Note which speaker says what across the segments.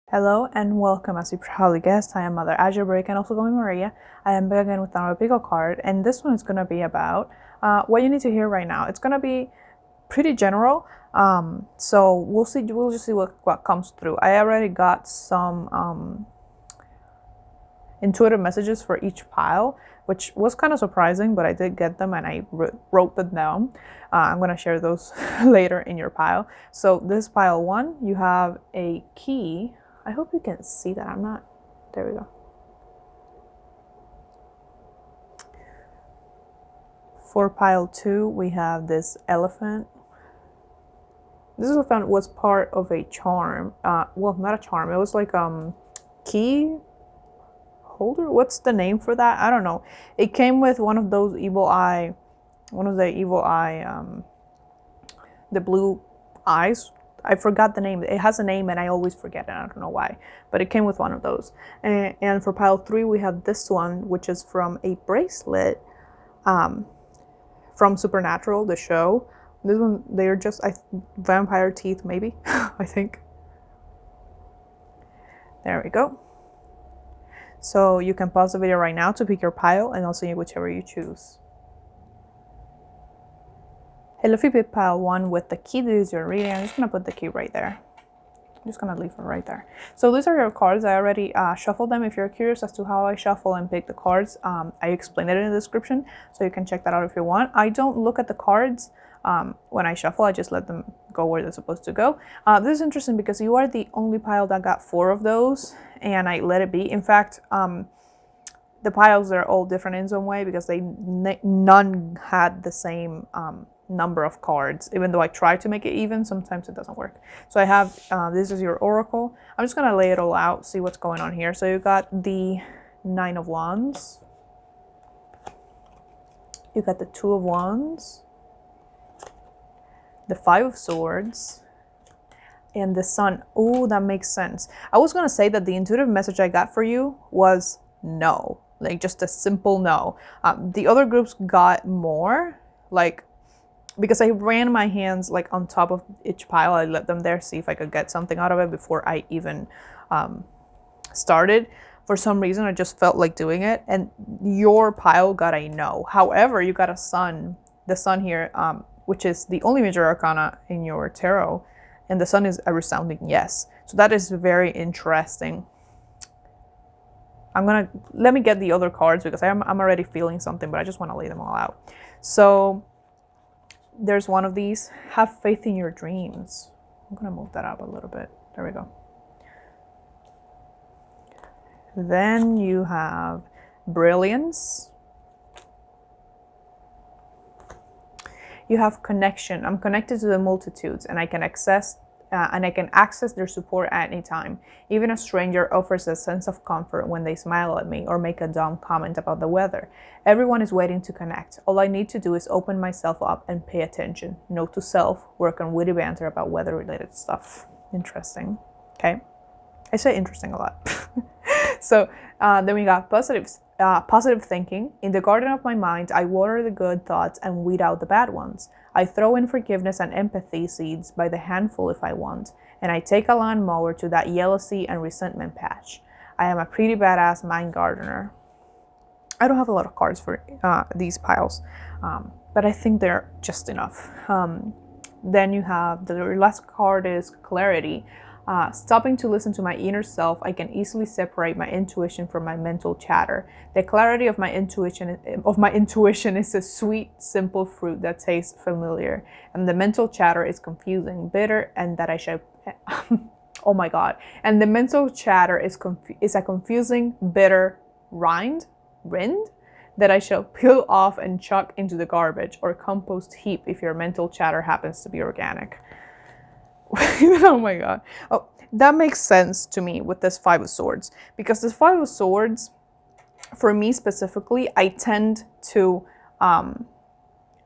Speaker 1: Hello and welcome. As you probably guessed, I am MotherAzure, but you can also call me Maria. I am back again with another pickle card, and this one is going to be about what you need to hear right now. It's going to be pretty general, so we'll see. We'll just see what comes through. I already got some intuitive messages for each pile, which was kind of surprising, but I did get them and I wrote them down. I'm going to share those later in your pile. So this pile 1, you have a key. I hope you can see that. I'm not. There we go. For pile 2, we have this elephant. This elephant was part of a charm. Well, not a charm. It was like key holder. What's the name for that? I don't know. It came with one of those evil eye, the blue eyes. I forgot the name. It has a name and I always forget it. I don't know why, but it came with one of those. And for pile 3, we have this one, which is from a bracelet from Supernatural, the show. This one, they're just vampire teeth, maybe. I think. There we go. So you can pause the video right now to pick your pile, and I'll send you whichever you choose. Hello, if you pick pile 1 with the key, this is your reading. I'm just going to put the key right there. I'm just going to leave it right there. So these are your cards. I already shuffled them. If you're curious as to how I shuffle and pick the cards, I explained it in the description, so you can check that out if you want. I don't look at the cards when I shuffle. I just let them go where they're supposed to go. This is interesting because you are the only pile that got 4 of those, and I let it be. In fact, the piles are all different in some way because none had the same number of cards. Even though I try to make it even, sometimes it doesn't work. So I have this is your oracle. I'm just gonna lay it all out, see what's going on here. So you got the 9 of Wands, you got the 2 of Wands, the 5 of Swords, and the Sun. Oh, that makes sense. I was gonna say that the intuitive message I got for you was no, like just a simple no. The other groups got more, like, because I ran my hands like on top of each pile. I let them there, see if I could get something out of it before I even started. For some reason, I just felt like doing it, and your pile got a no. However, you got a Sun, the Sun here, which is the only major arcana in your tarot, and the Sun is a resounding yes. So that is very interesting. Let me get the other cards because I'm already feeling something, but I just want to lay them all out. So there's one of these. Have faith in your dreams. I'm gonna move that up a little bit. There we go. Then you have brilliance. You have connection. I'm connected to the multitudes, and I can access their support at any time. Even a stranger offers a sense of comfort when they smile at me or make a dumb comment about the weather. Everyone is waiting to connect. All I need to do is open myself up and pay attention. Note to self, work on witty banter about weather-related stuff. Interesting. Okay. I say interesting a lot. So then we got positive thinking. In the garden of my mind, I water the good thoughts and weed out the bad ones. I throw in forgiveness and empathy seeds by the handful if I want, and I take a lawnmower to that jealousy and resentment patch. I am a pretty badass mind gardener. I don't have a lot of cards for these piles, but I think they're just enough. Then you have the last card is clarity. Stopping to listen to my inner self, I can easily separate my intuition from my mental chatter. The clarity of my intuition is a sweet, simple fruit that tastes familiar, and the mental chatter is confusing, bitter, and that I should. Oh my God! And the mental chatter is a confusing, bitter rind that I shall peel off and chuck into the garbage or compost heap if your mental chatter happens to be organic. Oh my God. Oh, that makes sense to me with this 5 of Swords, because this 5 of Swords, for me specifically, I tend to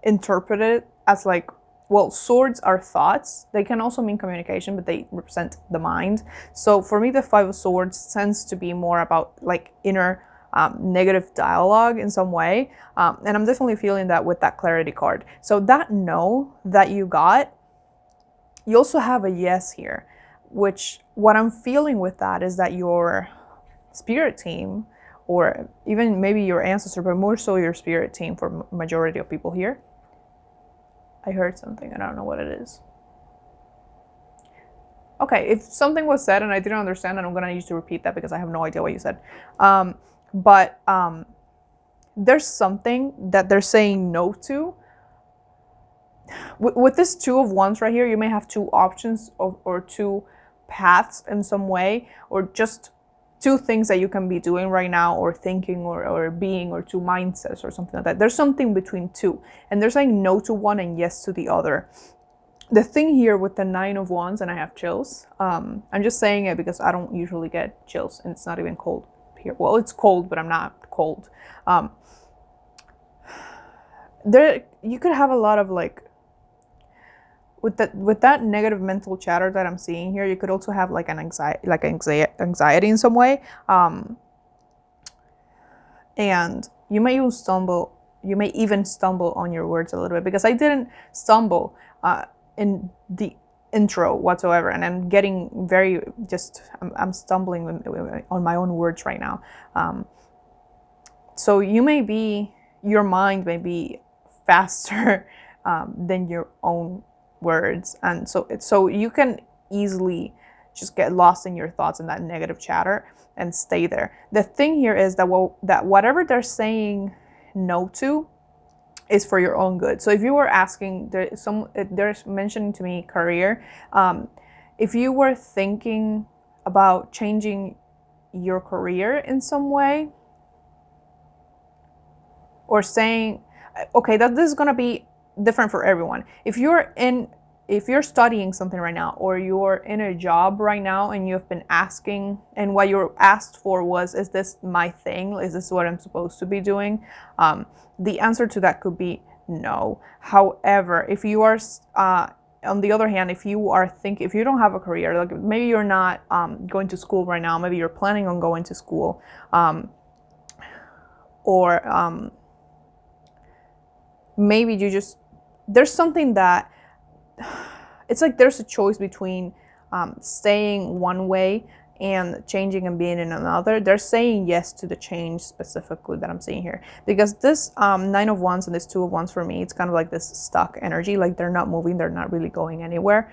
Speaker 1: interpret it as like, well, swords are thoughts. They can also mean communication, but they represent the mind. So for me, the 5 of Swords tends to be more about like inner negative dialogue in some way. And I'm definitely feeling that with that clarity card. So that no that you got, you also have a yes here. which what I'm feeling with that is that your spirit team, or even maybe your ancestor, but more so your spirit team for majority of people here. I heard something and I don't know what it is. Okay, if something was said and I didn't understand, then I'm gonna need to repeat that because I have no idea what you said. But there's something that they're saying no to. With this Two of Wands right here, you may have two options or two paths in some way, or just two things that you can be doing right now, or thinking, or being, or two mindsets or something like that. There's something between two, and they're saying no to one and yes to the other. The thing here with the Nine of Wands, and I have chills, I'm just saying it because I don't usually get chills, and it's not even cold here. Well, it's cold, but I'm not cold. There, you could have a lot of like, with that negative mental chatter that I'm seeing here, you could also have like an anxiety in some way, and you may even stumble on your words a little bit, because I didn't stumble in the intro whatsoever, and I'm getting very I'm stumbling on my own words right now. So your mind may be faster than your own words, and so you can easily just get lost in your thoughts and that negative chatter and stay there. The thing here is that whatever they're saying no to is for your own good. So if you were asking, they're mentioning to me career, if you were thinking about changing your career in some way, or saying, okay, that this is going to be different for everyone. If you're studying something right now, or you're in a job right now and you've been asking, and what you're asked for was, is this my thing? Is this what I'm supposed to be doing? The answer to that could be no. However, if you are, on the other hand, if you don't have a career, like maybe you're not going to school right now, maybe you're planning on going to school, or maybe there's something that, it's like there's a choice between staying one way and changing and being in another. They're saying yes to the change specifically that I'm seeing here, because this Nine of Wands and this Two of Wands, for me, it's kind of like this stuck energy, like they're not moving, they're not really going anywhere,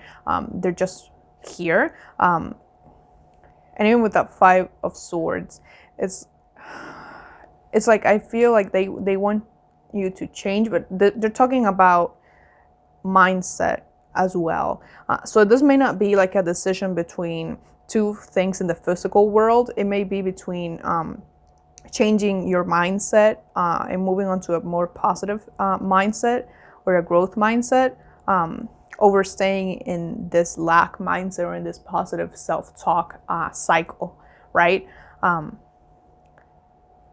Speaker 1: they're just here. And even with that Five of Swords, it's like I feel like they want you to change, but they're talking about mindset as well. So this may not be like a decision between two things in the physical world. It may be between changing your mindset and moving on to a more positive mindset, or a growth mindset, over staying in this lack mindset, or in this positive self-talk cycle, right?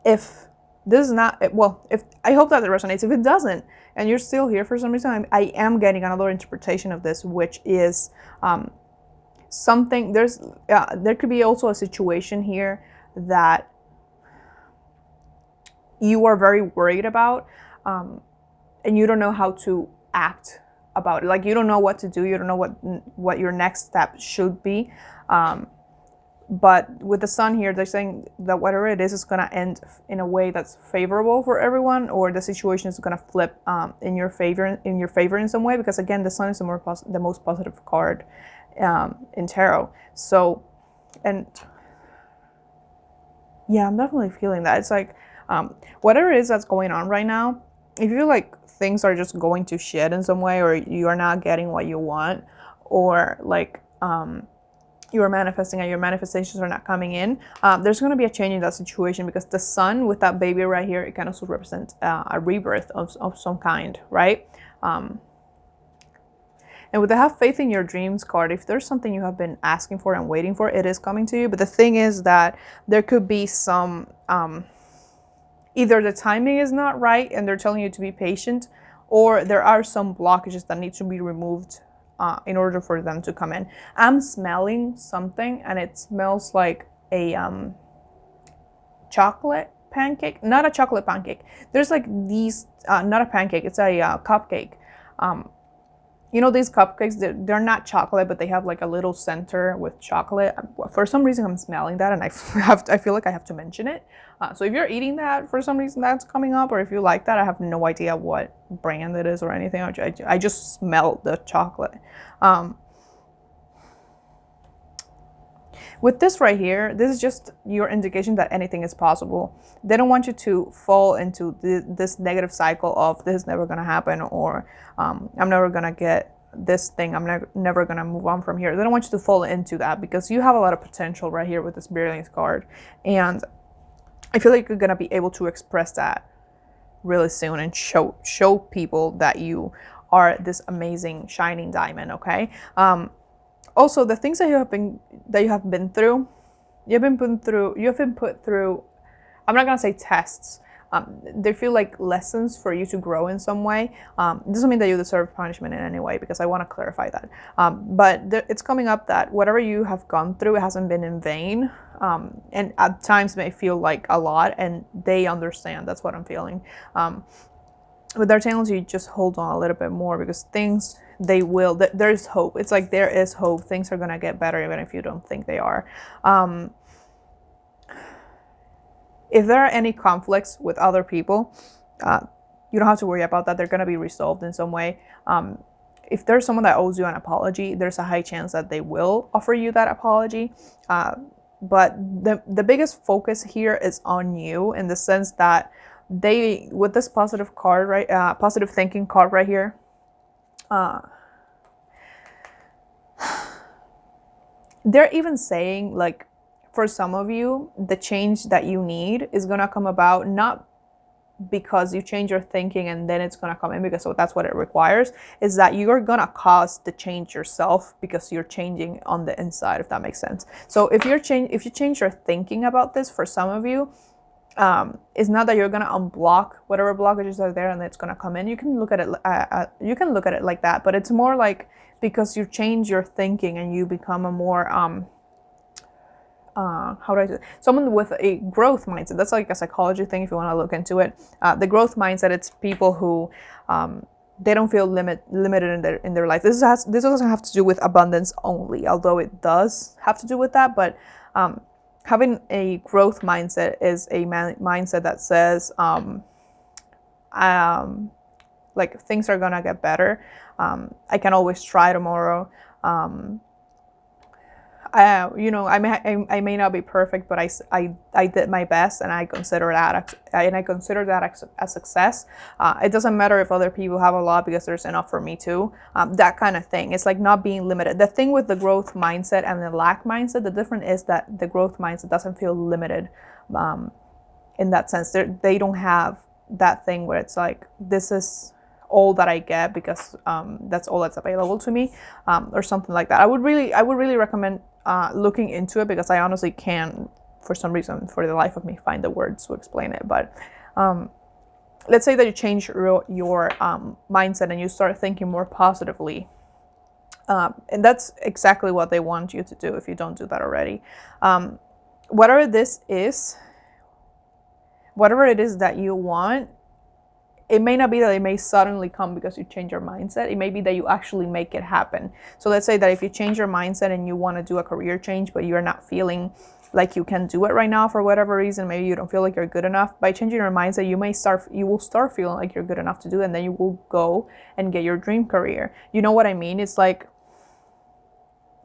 Speaker 1: If this is not, well, if I hope that it resonates. If it doesn't, and you're still here for some reason, I am getting another interpretation of this, which is something, there could be also a situation here that you are very worried about, and you don't know how to act about it. Like, you don't know what to do, you don't know what your next step should be. But with the Sun here, they're saying that whatever it is going to end in a way that's favorable for everyone, or the situation is going to flip in your favor in some way, because again, the Sun is the most positive card in tarot. So, and yeah, I'm definitely feeling that. It's like whatever it is that's going on right now, if you feel like things are just going to shit in some way, or you are not getting what you want, or like you are manifesting and your manifestations are not coming in, there's going to be a change in that situation, because the Sun with that baby right here, it can also represent a rebirth of some kind, right? And with the Have Faith in Your Dreams card, if there's something you have been asking for and waiting for, it is coming to you. But the thing is that there could be some, either the timing is not right and they're telling you to be patient, or there are some blockages that need to be removed in order for them to come in. I'm smelling something, and it smells like a chocolate pancake. Not a chocolate pancake. There's like these, not a pancake, it's a cupcake. You know, these cupcakes, they're not chocolate, but they have like a little center with chocolate. For some reason, I'm smelling that, and I feel like I have to mention it. So if you're eating that for some reason, that's coming up, or if you like that, I have no idea what brand it is or anything. I just smell the chocolate. With this right here, this is just your indication that anything is possible. They don't want you to fall into this negative cycle of this is never going to happen, or I'm never going to get this thing. I'm never going to move on from here. They don't want you to fall into that because you have a lot of potential right here with this brilliance card. And I feel like you're going to be able to express that really soon and show people that you are this amazing shining diamond, okay? Also, the things that you have been through, you have been put through. I'm not gonna say tests. They feel like lessons for you to grow in some way. It doesn't mean that you deserve punishment in any way, because I want to clarify that. But it's coming up that whatever you have gone through, it hasn't been in vain. And at times may feel like a lot, and they understand. That's what I'm feeling. But they're telling you just hold on a little bit more, because things, there's hope. It's like there is hope. Things are gonna get better even if you don't think they are. If there are any conflicts with other people, you don't have to worry about that. They're gonna be resolved in some way. If there's someone that owes you an apology, there's a high chance that they will offer you that apology. But the biggest focus here is on you, in the sense that with this positive card, right, positive thinking card right here, they're even saying, like, for some of you, the change that you need is gonna come about not because you change your thinking and then it's gonna come in, because so that's what it requires, is that you're gonna cause the change yourself, because you're changing on the inside, if that makes sense. So if you change your thinking about this, for some of you, it's not that you're gonna unblock whatever blockages are there and it's gonna come in. You can look at it like that, but it's more like because you change your thinking and you become a more how do I do it? Someone with a growth mindset. That's like a psychology thing if you want to look into it. The growth mindset, it's people who they don't feel limited in their life. This doesn't have to do with abundance only, although it does have to do with that. But having a growth mindset is a mindset that says like things are gonna get better. I can always try tomorrow. I may not be perfect, but I did my best, and I consider that a success. It doesn't matter if other people have a lot, because there's enough for me too. That kind of thing. It's like not being limited. The thing with the growth mindset and the lack mindset, the difference is that the growth mindset doesn't feel limited. In that sense, they don't have that thing where it's like, this is all that I get because that's all that's available to me, or something like that. I would really recommend looking into it, because I honestly can't, for some reason, for the life of me, find the words to explain it. But let's say that you change your mindset and you start thinking more positively, and that's exactly what they want you to do if you don't do that already. Whatever it is that you want, it may not be that it may suddenly come because you change your mindset. It may be that you actually make it happen. So let's say that if you change your mindset and you want to do a career change, but you're not feeling like you can do it right now for whatever reason, maybe you don't feel like you're good enough. By changing your mindset, you will start feeling like you're good enough to do it, and then you will go and get your dream career. You know what I mean? It's like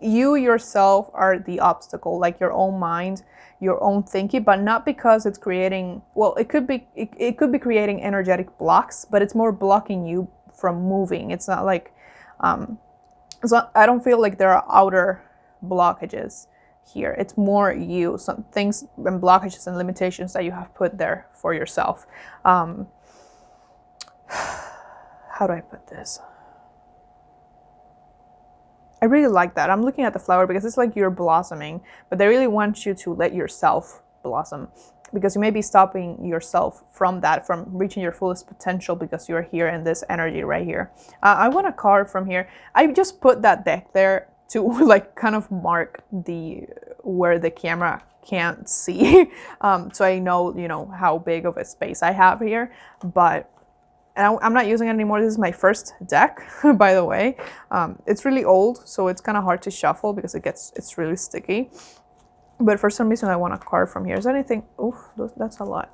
Speaker 1: you yourself are the obstacle, like your own mind, your own thinking, but not because it's creating, well, it could be creating energetic blocks, but it's more blocking you from moving. It's not like I don't feel like there are outer blockages here. It's more you, some things and blockages and limitations that you have put there for yourself. How do I put this? I really like that. I'm looking at the flower because it's like you're blossoming, but they really want you to let yourself blossom, because you may be stopping yourself from reaching your fullest potential because you're here in this energy right here. I want a card from here. I just put that deck there to like kind of mark where the camera can't see, so I know how big of a space I have here. But and I'm not using it anymore. This is my first deck, by the way. It's really old, so it's kind of hard to shuffle because it's really sticky. But for some reason, I want a card from here. Is there anything? Oh, that's a lot.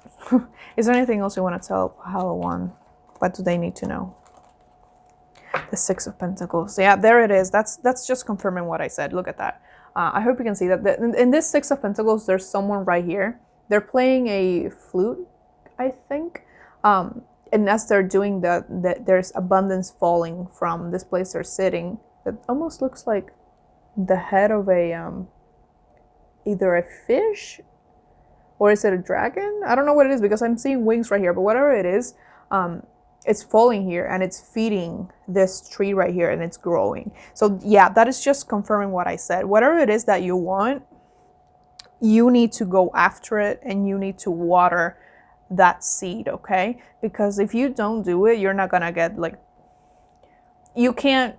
Speaker 1: Is there anything else you want to tell Palawan? What do they need to know? The Six of Pentacles. Yeah, there it is. That's just confirming what I said. Look at that. I hope you can see that. In this Six of Pentacles, there's someone right here. They're playing a flute, I think. And as they're doing that, there's abundance falling from this place they're sitting. It almost looks like the head of a either a fish, or is it a dragon? I don't know what it is because I'm seeing wings right here. But whatever it is, it's falling here and it's feeding this tree right here and it's growing. So yeah, that is just confirming what I said. Whatever it is that you want, you need to go after it and you need to water that seed, okay? Because if you don't do it, you're not gonna get, like, you can't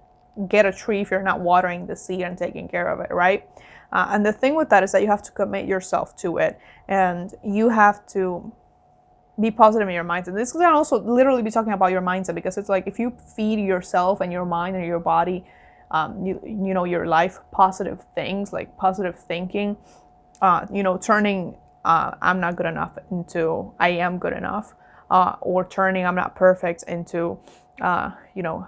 Speaker 1: get a tree if you're not watering the seed and taking care of it, right? And the thing with that is that you have to commit yourself to it, and you have to be positive in your mindset. This can also literally be talking about your mindset, because it's like if you feed yourself and your mind and your body, you know, your life, positive things like positive thinking, you know, turning I'm not good enough into I am good enough, or turning I'm not perfect into, you know,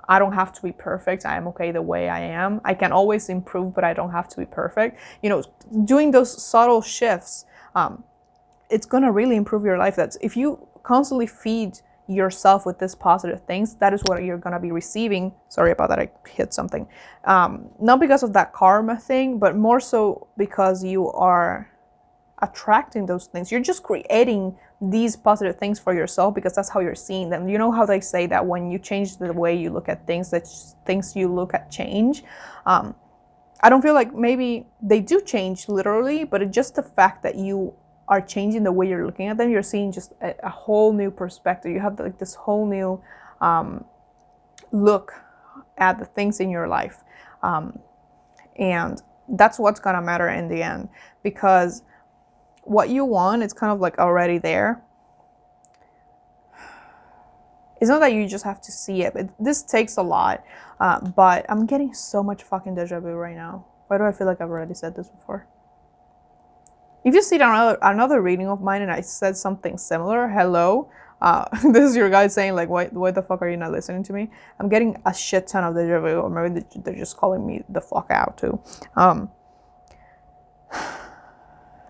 Speaker 1: I don't have to be perfect. I am okay the way I am. I can always improve, but I don't have to be perfect. You know, doing those subtle shifts, it's going to really improve your life. That's if you constantly feed yourself with these positive things, that is what you're going to be receiving. Sorry about that. I hit something. Not because of that karma thing, but more so because you are attracting those things. You're just creating these positive things for yourself because that's how you're seeing them. You know how they say that when you change the way you look at things, that things you look at change. I don't feel like maybe they do change literally, but it's just the fact that you are changing the way you're looking at them. You're seeing just a whole new perspective. You have like this whole new look at the things in your life. And that's what's gonna matter in the end, because what you want, it's kind of like already there. It's not that you just have to see it. This takes a lot, but I'm getting so much fucking deja vu right now. Why do I feel like I've already said this before? If you see another reading of mine and I said something similar, hello. This is your guy saying like, why the fuck are you not listening to me? I'm getting a shit ton of deja vu, or maybe they're just calling me the fuck out too.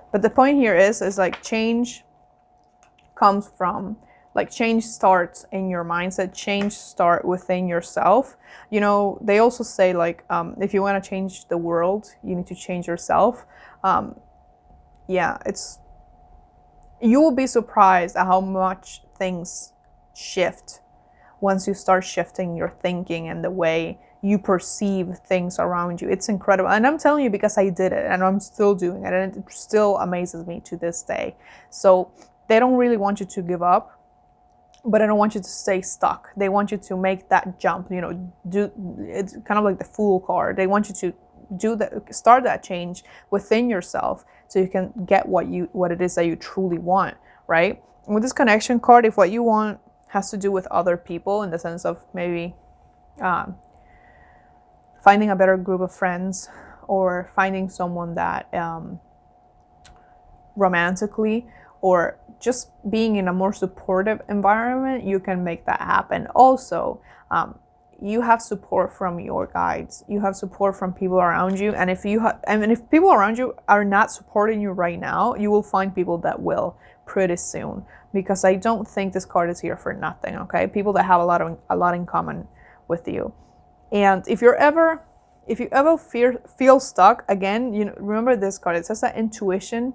Speaker 1: But the point here is like change comes from, like, change starts in your mindset, change start within yourself. You know, they also say like, if you want to change the world, you need to change yourself. Yeah, you will be surprised at how much things shift once you start shifting your thinking and the way you perceive things around you. It's incredible. And I'm telling you because I did it and I'm still doing it, and it still amazes me to this day. So they don't really want you to give up, but I don't want you to stay stuck. They want you to make that jump, you know, it's kind of like the Fool card. They want you to start that change within yourself so you can get what it is that you truly want, right? And with this connection card, if what you want has to do with other people, in the sense of maybe finding a better group of friends, or finding someone that romantically, or just being in a more supportive environment, you can make that happen. Also, you have support from your guides. You have support from people around you. And if if people around you are not supporting you right now, you will find people that will pretty soon. Because I don't think this card is here for nothing, okay? People that have a lot in common with you. And if you ever feel stuck, again, you know, remember this card. It says that intuition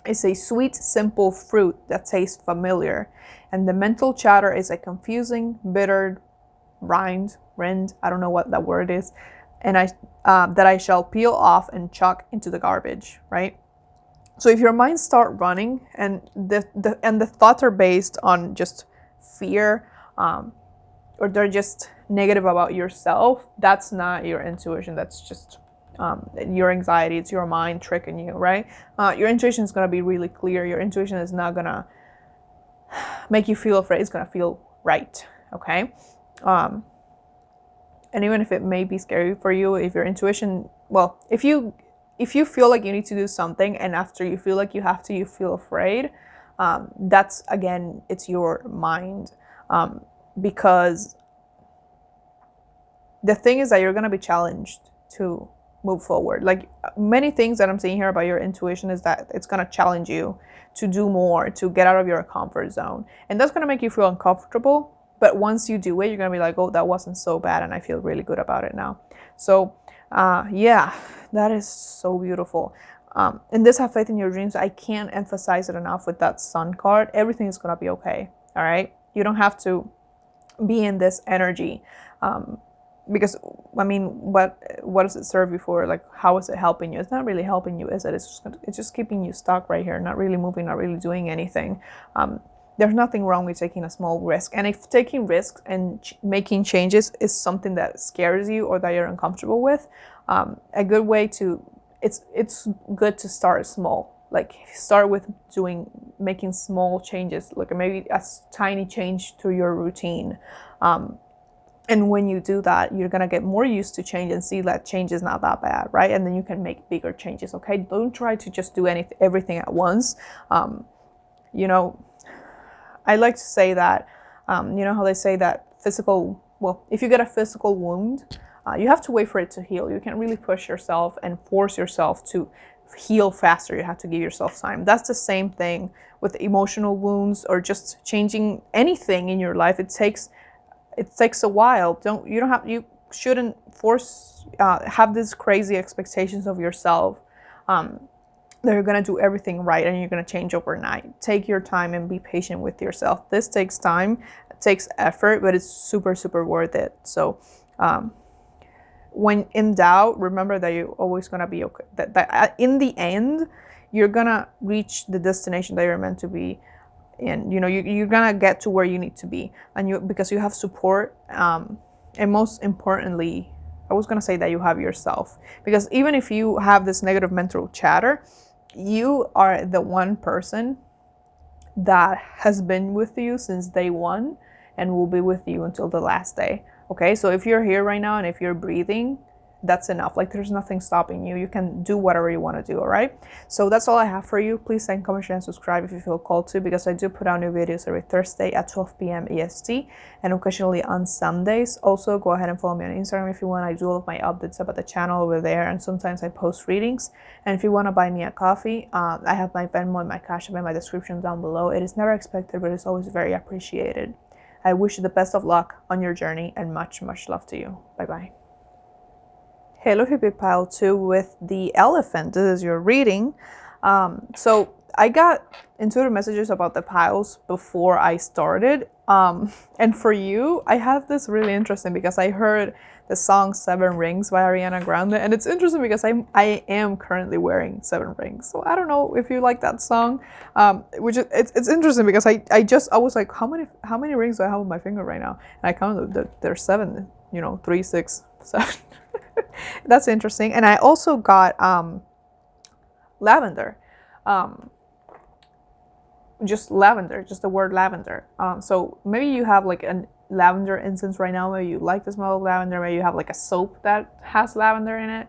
Speaker 1: is a sweet, simple fruit that tastes familiar, and the mental chatter is a confusing, bitter rind. I don't know what that word is, and that I shall peel off and chuck into the garbage. Right. So if your mind start running and the thoughts are based on just fear, or they're just negative about yourself, that's not your intuition. That's just your anxiety. It's your mind tricking you, right? Your intuition is going to be really clear. Your intuition is not going to make you feel afraid. It's going to feel right. Okay. And even if it may be scary for you, if your intuition, well, if you feel like you need to do something and after you feel like you have to, you feel afraid, that's, again, it's your mind. Because the thing is that you're going to be challenged to move forward. Like, many things that I'm saying here about your intuition is that it's going to challenge you to do more, to get out of your comfort zone. And that's going to make you feel uncomfortable. But once you do it, you're going to be like, oh, that wasn't so bad. And I feel really good about it now. So, yeah, that is so beautiful. And this, have faith in your dreams. I can't emphasize it enough with that sun card. Everything is going to be okay. All right. You don't have to be in this energy. Because, I mean, what does it serve you for? Like, how is it helping you? It's not really helping you, is it? It's just keeping you stuck right here, not really moving, not really doing anything. There's nothing wrong with taking a small risk. And if taking risks and making changes is something that scares you or that you're uncomfortable with, a good way to, it's good to start small. Like, start with making small changes, like maybe a tiny change to your routine. And when you do that, you're going to get more used to change and see that change is not that bad, right? And then you can make bigger changes, okay? Don't try to just do everything at once. You know, I like to say that, you know how they say that if you get a physical wound, you have to wait for it to heal. You can't really push yourself and force yourself to heal faster. You have to give yourself time. That's the same thing with emotional wounds or just changing anything in your life. It takes a while. You shouldn't have these crazy expectations of yourself that you're going to do everything right and you're going to change overnight. Take your time and be patient with yourself. This takes time, it takes effort, but it's super, super worth it. So when in doubt, remember that you're always going to be okay. That in the end, you're going to reach the destination that you're meant to be. And you're gonna get to where you need to be, and because you have support, and most importantly, I was gonna say that you have yourself, because even if you have this negative mental chatter, you are the one person that has been with you since day one and will be with you until the last day. Okay, so if you're here right now and if you're breathing, that's enough. Like, there's nothing stopping you. You can do whatever you want to do. All right, so that's all I have for you. Please like, comment, share, and subscribe if you feel called to, because I do put out new videos every Thursday at 12 p.m. EST and occasionally on Sundays. Also, go ahead and follow me on Instagram if you want. I do all of my updates about the channel over there, and sometimes I post readings. And if you want to buy me a coffee, I have my Venmo and my Cash App in my description down below. It is never expected, but it's always very appreciated. I wish you the best of luck on your journey and much, much love to you. Bye bye. Hello, Hippie Pile 2 with the elephant. This is your reading. So I got intuitive messages about the piles before I started. And for you, I have this really interesting because I heard the song 7 Rings by Ariana Grande. And it's interesting because I am currently wearing 7 rings. So I don't know if you like that song. It's interesting because I was like, how many rings do I have on my finger right now? And I counted that there's 7, 3, 6, 7. That's interesting. And I also got lavender. Just lavender, just the word lavender. So maybe you have like a lavender incense right now. Maybe you like the smell of lavender. Maybe you have like a soap that has lavender in it.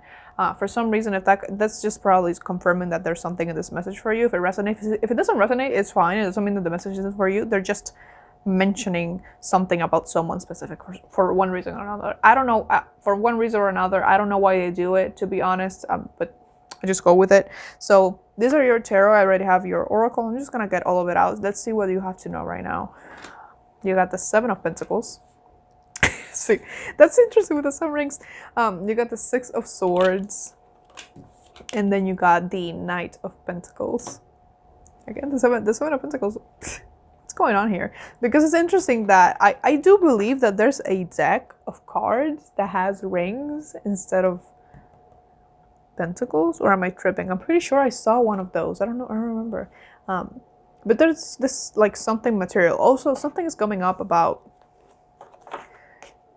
Speaker 1: For some reason, if that's just probably confirming that there's something in this message for you. If it resonates, if it doesn't resonate, it's fine. It doesn't mean that the message isn't for you. They're just mentioning something about someone specific for one reason or another. I don't know, for one reason or another. I don't know why they do it, to be honest, but I just go with it. So these are your tarot. I already have your oracle. I'm just gonna get all of it out. Let's see what you have to know right now. You got the 7 of Pentacles. See, that's interesting with the 7 rings. You got the 6 of Swords, and then you got the Knight of Pentacles. Again, the 7 of Pentacles. What's going on here? Because it's interesting that I do believe that there's a deck of cards that has rings instead of pentacles, or am I tripping? I'm pretty sure I saw one of those. I don't know. I don't remember. But there's this like something material. Also, something is coming up about.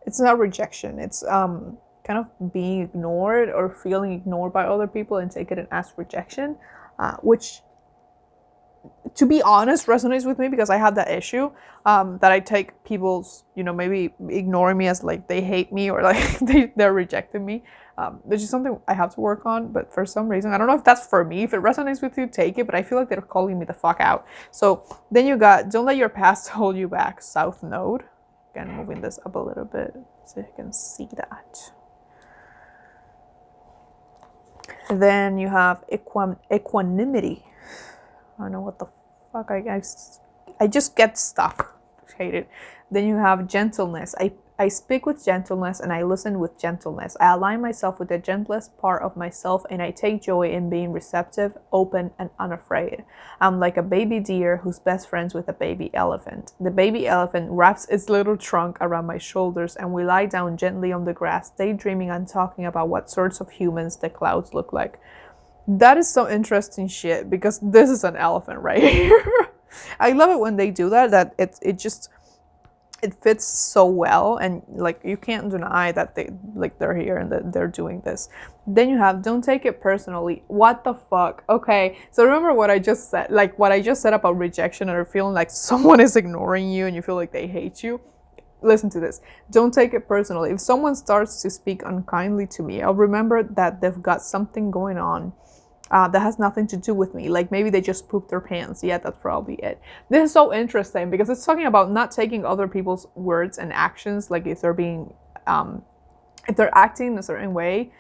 Speaker 1: It's not rejection. It's kind of being ignored or feeling ignored by other people and taking it as rejection, which to be honest, resonates with me because I have that issue, that I take people's, maybe ignoring me as like they hate me or like they're rejecting me, which is something I have to work on. But for some reason, I don't know if that's for me. If it resonates with you, take it. But I feel like they're calling me the fuck out. So then you got, don't let your past hold you back, South Node. Again, moving this up a little bit so you can see that. Then you have equanimity. I don't know what the fuck, I just get stuck. Hate it. Then you have gentleness. I speak with gentleness and I listen with gentleness. I align myself with the gentlest part of myself and I take joy in being receptive, open, and unafraid. I'm like a baby deer who's best friends with a baby elephant. The baby elephant wraps its little trunk around my shoulders and we lie down gently on the grass, daydreaming and talking about what sorts of humans the clouds look like. That is so interesting shit because this is an elephant right here. I love it when they do that it fits so well, and like you can't deny that they're here and that they're doing this. Then you have, don't take it personally. What the fuck? Okay, so remember what I just said, like what I just said about rejection or feeling like someone is ignoring you and you feel like they hate you. Listen to this. Don't take it personally. If someone starts to speak unkindly to me, I'll remember that they've got something going on that has nothing to do with me. Like maybe they just pooped their pants. Yeah, that's probably it. This is so interesting because it's talking about not taking other people's words and actions, like if they're being, if they're acting a certain way,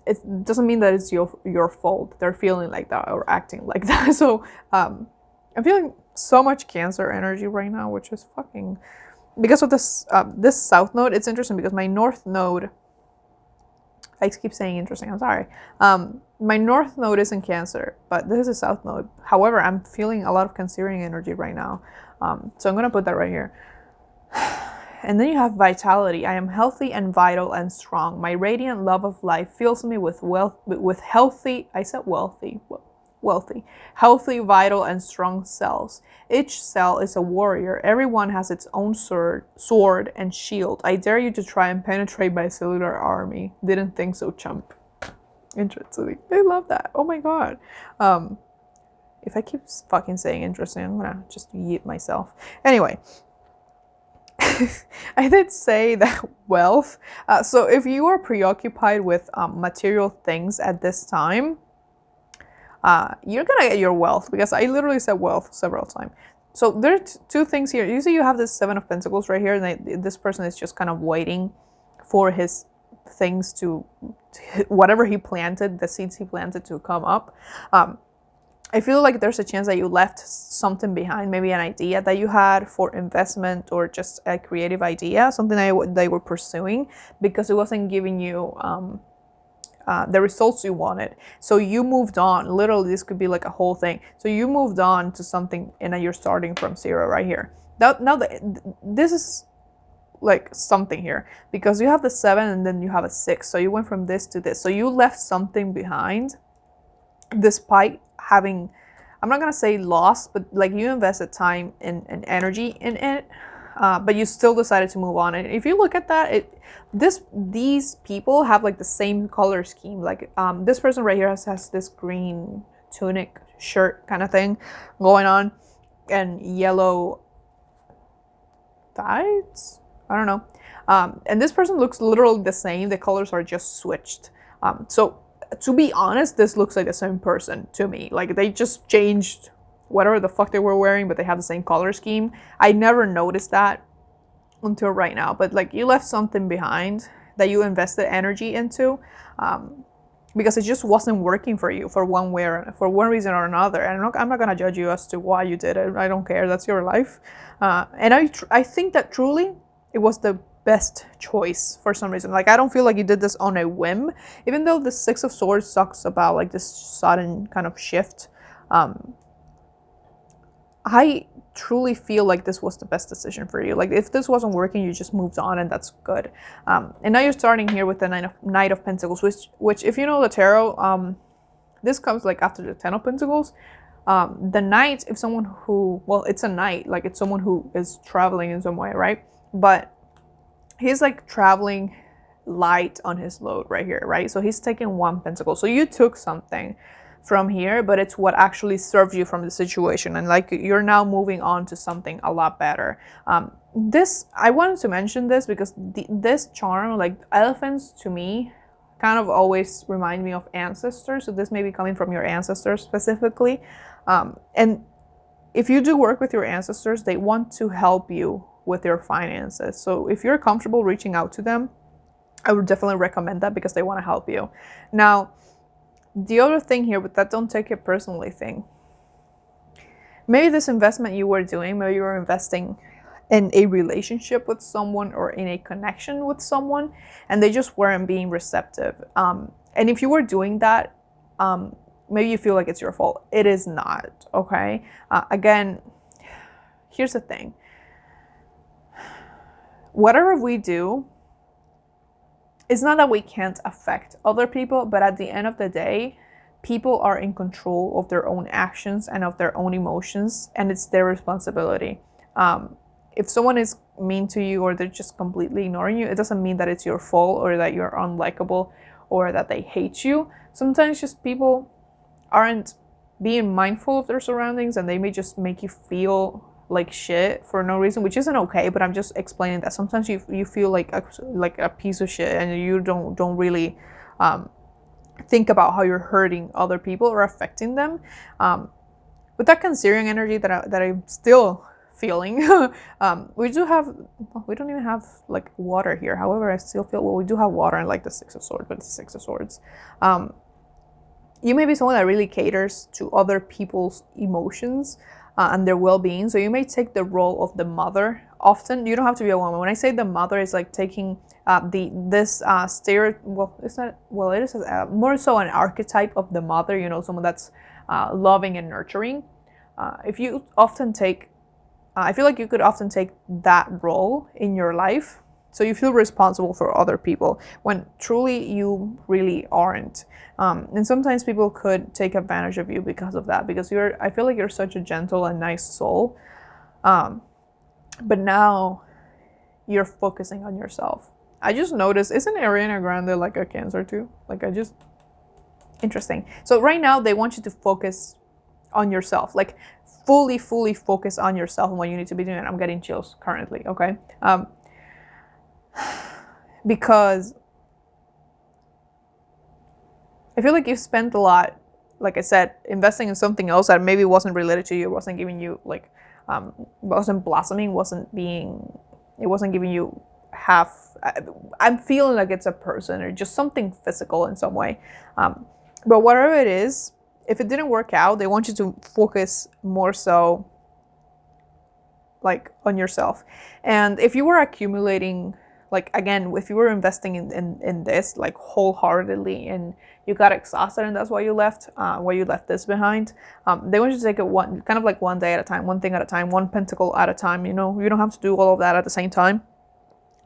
Speaker 1: it doesn't mean that it's your fault. They're feeling like that or acting like that. So I'm feeling so much Cancer energy right now, which is fucking, because of this this South Node. It's interesting because my North Node, I keep saying interesting, I'm sorry. My North Node is in Cancer, but this is a South Node. However, I'm feeling a lot of Cancerian energy right now. So I'm going to put that right here. And then you have vitality. I am healthy and vital and strong. My radiant love of life fills me with healthy, I said wealthy, healthy, vital, and strong cells. Each cell is a warrior. Everyone has its own sword and shield. I dare you to try and penetrate my cellular army. Didn't think so, chump. Interesting. I love that. Oh my god. If I keep fucking saying interesting, I'm gonna just yeet myself. Anyway. I did say that wealth. So if you are preoccupied with material things at this time, you're gonna get your wealth, because I literally said wealth several times. So there are two things here. Usually you have this Seven of Pentacles right here, and this person is just kind of waiting for his things to whatever he planted, the seeds he planted, to come up. I feel like there's a chance that you left something behind, maybe an idea that you had for investment or just a creative idea, something that they were pursuing, because it wasn't giving you the results you wanted. So you moved on. Literally, this could be like a whole thing. So you moved on to something, and you're starting from zero right here. Now this is like something here, because you have the 7 and then you have a 6. So you went from this to this. So you left something behind, despite having, I'm not gonna say lost, but like you invested time and energy in it, but you still decided to move on. And if you look at that, these people have like the same color scheme. Like this person right here has this green tunic shirt kind of thing going on, and yellow thighs. I don't know. And this person looks literally the same. The colors are just switched. So to be honest, this looks like the same person to me. Like they just changed whatever the fuck they were wearing, but they have the same color scheme. I never noticed that until right now. But like you left something behind that you invested energy into, because it just wasn't working for you for one reason or another. And I'm not gonna judge you as to why you did it. I don't care. That's your life. And I think that truly it was the best choice for some reason. Like I don't feel like you did this on a whim, even though the 6 of Swords talks about like this sudden kind of shift. I truly feel like this was the best decision for you. Like if this wasn't working, you just moved on, and that's good. And now you're starting here with the Knight of Pentacles, which if you know the tarot, this comes like after the 10 of Pentacles. The Knight, if someone who, well, it's a knight, like it's someone who is traveling in some way, right? But he's like traveling light on his load right here, right? So he's taking 1 pentacle. So you took something from here, but it's what actually serves you from the situation, and like you're now moving on to something a lot better. This, I wanted to mention this because this charm, like elephants to me, kind of always remind me of ancestors. So this may be coming from your ancestors specifically. And if you do work with your ancestors, they want to help you with your finances. So if you're comfortable reaching out to them, I would definitely recommend that because they want to help you. Now, the other thing here with that don't take it personally thing, maybe this investment you were doing, maybe you were investing in a relationship with someone or in a connection with someone, and they just weren't being receptive. And if you were doing that, maybe you feel like it's your fault. It is not, okay? Again, here's the thing. Whatever we do, it's not that we can't affect other people, but at the end of the day, people are in control of their own actions and of their own emotions, and it's their responsibility. If someone is mean to you or they're just completely ignoring you, it doesn't mean that it's your fault or that you're unlikable or that they hate you. Sometimes just people aren't being mindful of their surroundings, and they may just make you feel like shit for no reason, which isn't okay, but I'm just explaining that sometimes you feel like a piece of shit, and you don't really think about how you're hurting other people or affecting them. With that considering energy that I'm still feeling, we don't even have like water here. However, I still feel, well, we do have water and like the Six of Swords, but it's the Six of Swords. You may be someone that really caters to other people's emotions and their well-being. So you may take the role of the mother often. You don't have to be a woman. When I say the mother, it's like taking it is more so an archetype of the mother. You know, someone that's loving and nurturing. If you often take, I feel like you could often take that role in your life. So you feel responsible for other people when truly you really aren't. And sometimes people could take advantage of you because of that, because I feel like you're such a gentle and nice soul. But now you're focusing on yourself. I just noticed, isn't Ariana Grande like a Cancer too? Interesting. So right now they want you to focus on yourself, like fully focus on yourself and what you need to be doing. I'm getting chills currently, okay? Because I feel like you spent a lot, like I said, investing in something else that maybe wasn't related to you, wasn't giving you wasn't blossoming, it wasn't giving you half. I'm feeling like it's a person or just something physical in some way. But whatever it is, if it didn't work out, they want you to focus more so like on yourself. And if you were accumulating, like again, if you were investing in this like wholeheartedly and you got exhausted and that's why you left this behind, they want you to take it one day at a time, one thing at a time, one pentacle at a time. You know, you don't have to do all of that at the same time,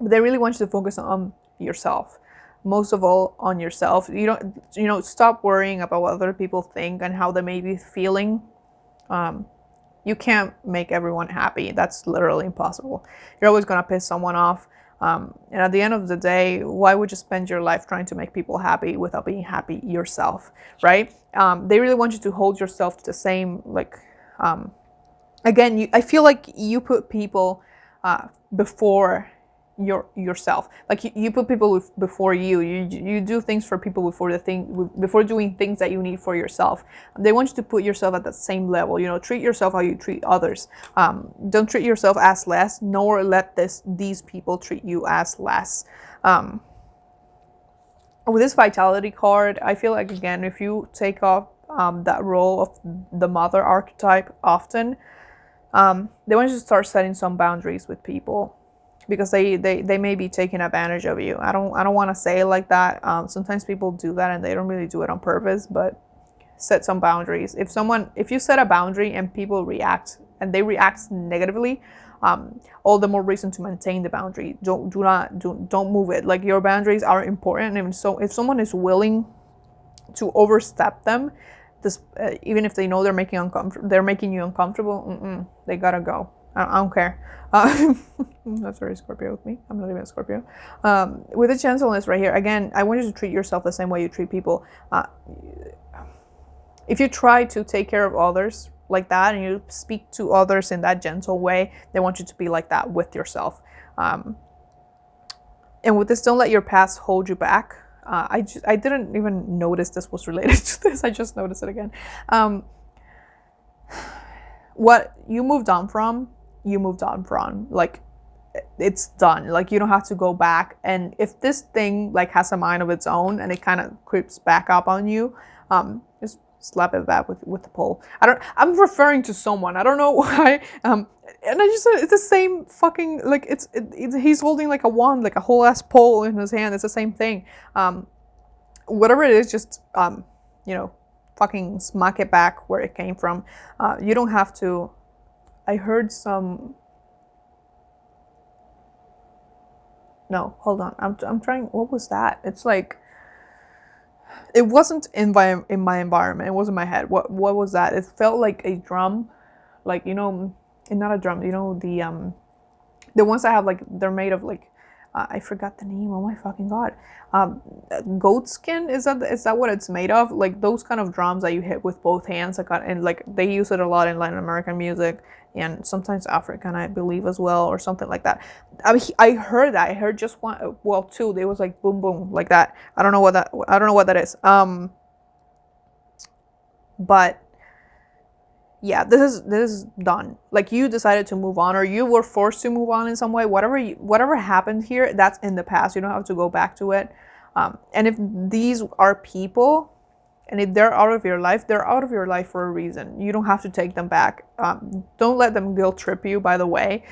Speaker 1: but they really want you to focus on yourself. Most of all on yourself. Stop worrying about what other people think and how they may be feeling. You can't make everyone happy. That's literally impossible. You're always gonna piss someone off. And at the end of the day, why would you spend your life trying to make people happy without being happy yourself, right? They really want you to hold yourself to the same, I feel like you put people before yourself. Like you put people before you. You do things for people before doing things that you need for yourself. They want you to put yourself at that same level. Treat yourself how you treat others. Don't treat yourself as less, nor let these people treat you as less. With this vitality card, I feel like again, if you take off that role of the mother archetype often, they want you to start setting some boundaries with people, because they may be taking advantage of you. I don't want to say it like that. Sometimes people do that and they don't really do it on purpose, but set some boundaries. If you set a boundary and people react and they react negatively, all the more reason to maintain the boundary. Don't move it. Like, your boundaries are important, and so if someone is willing to overstep them, even if they know they're making you uncomfortable, they gotta go. I don't care. That's very Scorpio with me. I'm not even a Scorpio. With the gentleness right here, again, I want you to treat yourself the same way you treat people. if you try to take care of others like that and you speak to others in that gentle way, they want you to be like that with yourself. And with this, don't let your past hold you back. I didn't even notice this was related to this. I just noticed it again. What you moved on from, you moved on from. Like, it's done. Like, you don't have to go back. And if this thing like has a mind of its own and it kind of creeps back up on you, just slap it back with the pole. I'm referring to someone. I don't know why. And I just, it's the same fucking, like, he's holding like a wand, like a whole ass pole in his hand. It's the same thing. Whatever it is, just, fucking smack it back where it came from. You don't have to. I heard some. No, hold on. I'm trying. What was that? It's like, it wasn't in my environment. It was in my head. What was that? It felt like a drum, like, and not a drum. The ones I have, like, they're made of like, I forgot the name. Oh my fucking god. Goat skin, is that what it's made of? Like those kind of drums that you hit with both hands. And like they use it a lot in Latin American music and sometimes African, I believe, as well, or something like that. I heard that. I heard just one, well, two. They was like boom boom like that. I don't know what that is. But yeah, this is done. Like, you decided to move on, or you were forced to move on in some way. Whatever happened here, that's in the past. You don't have to go back to it. And if these are people, and if they're out of your life, they're out of your life for a reason. You don't have to take them back. Don't let them guilt trip you, by the way.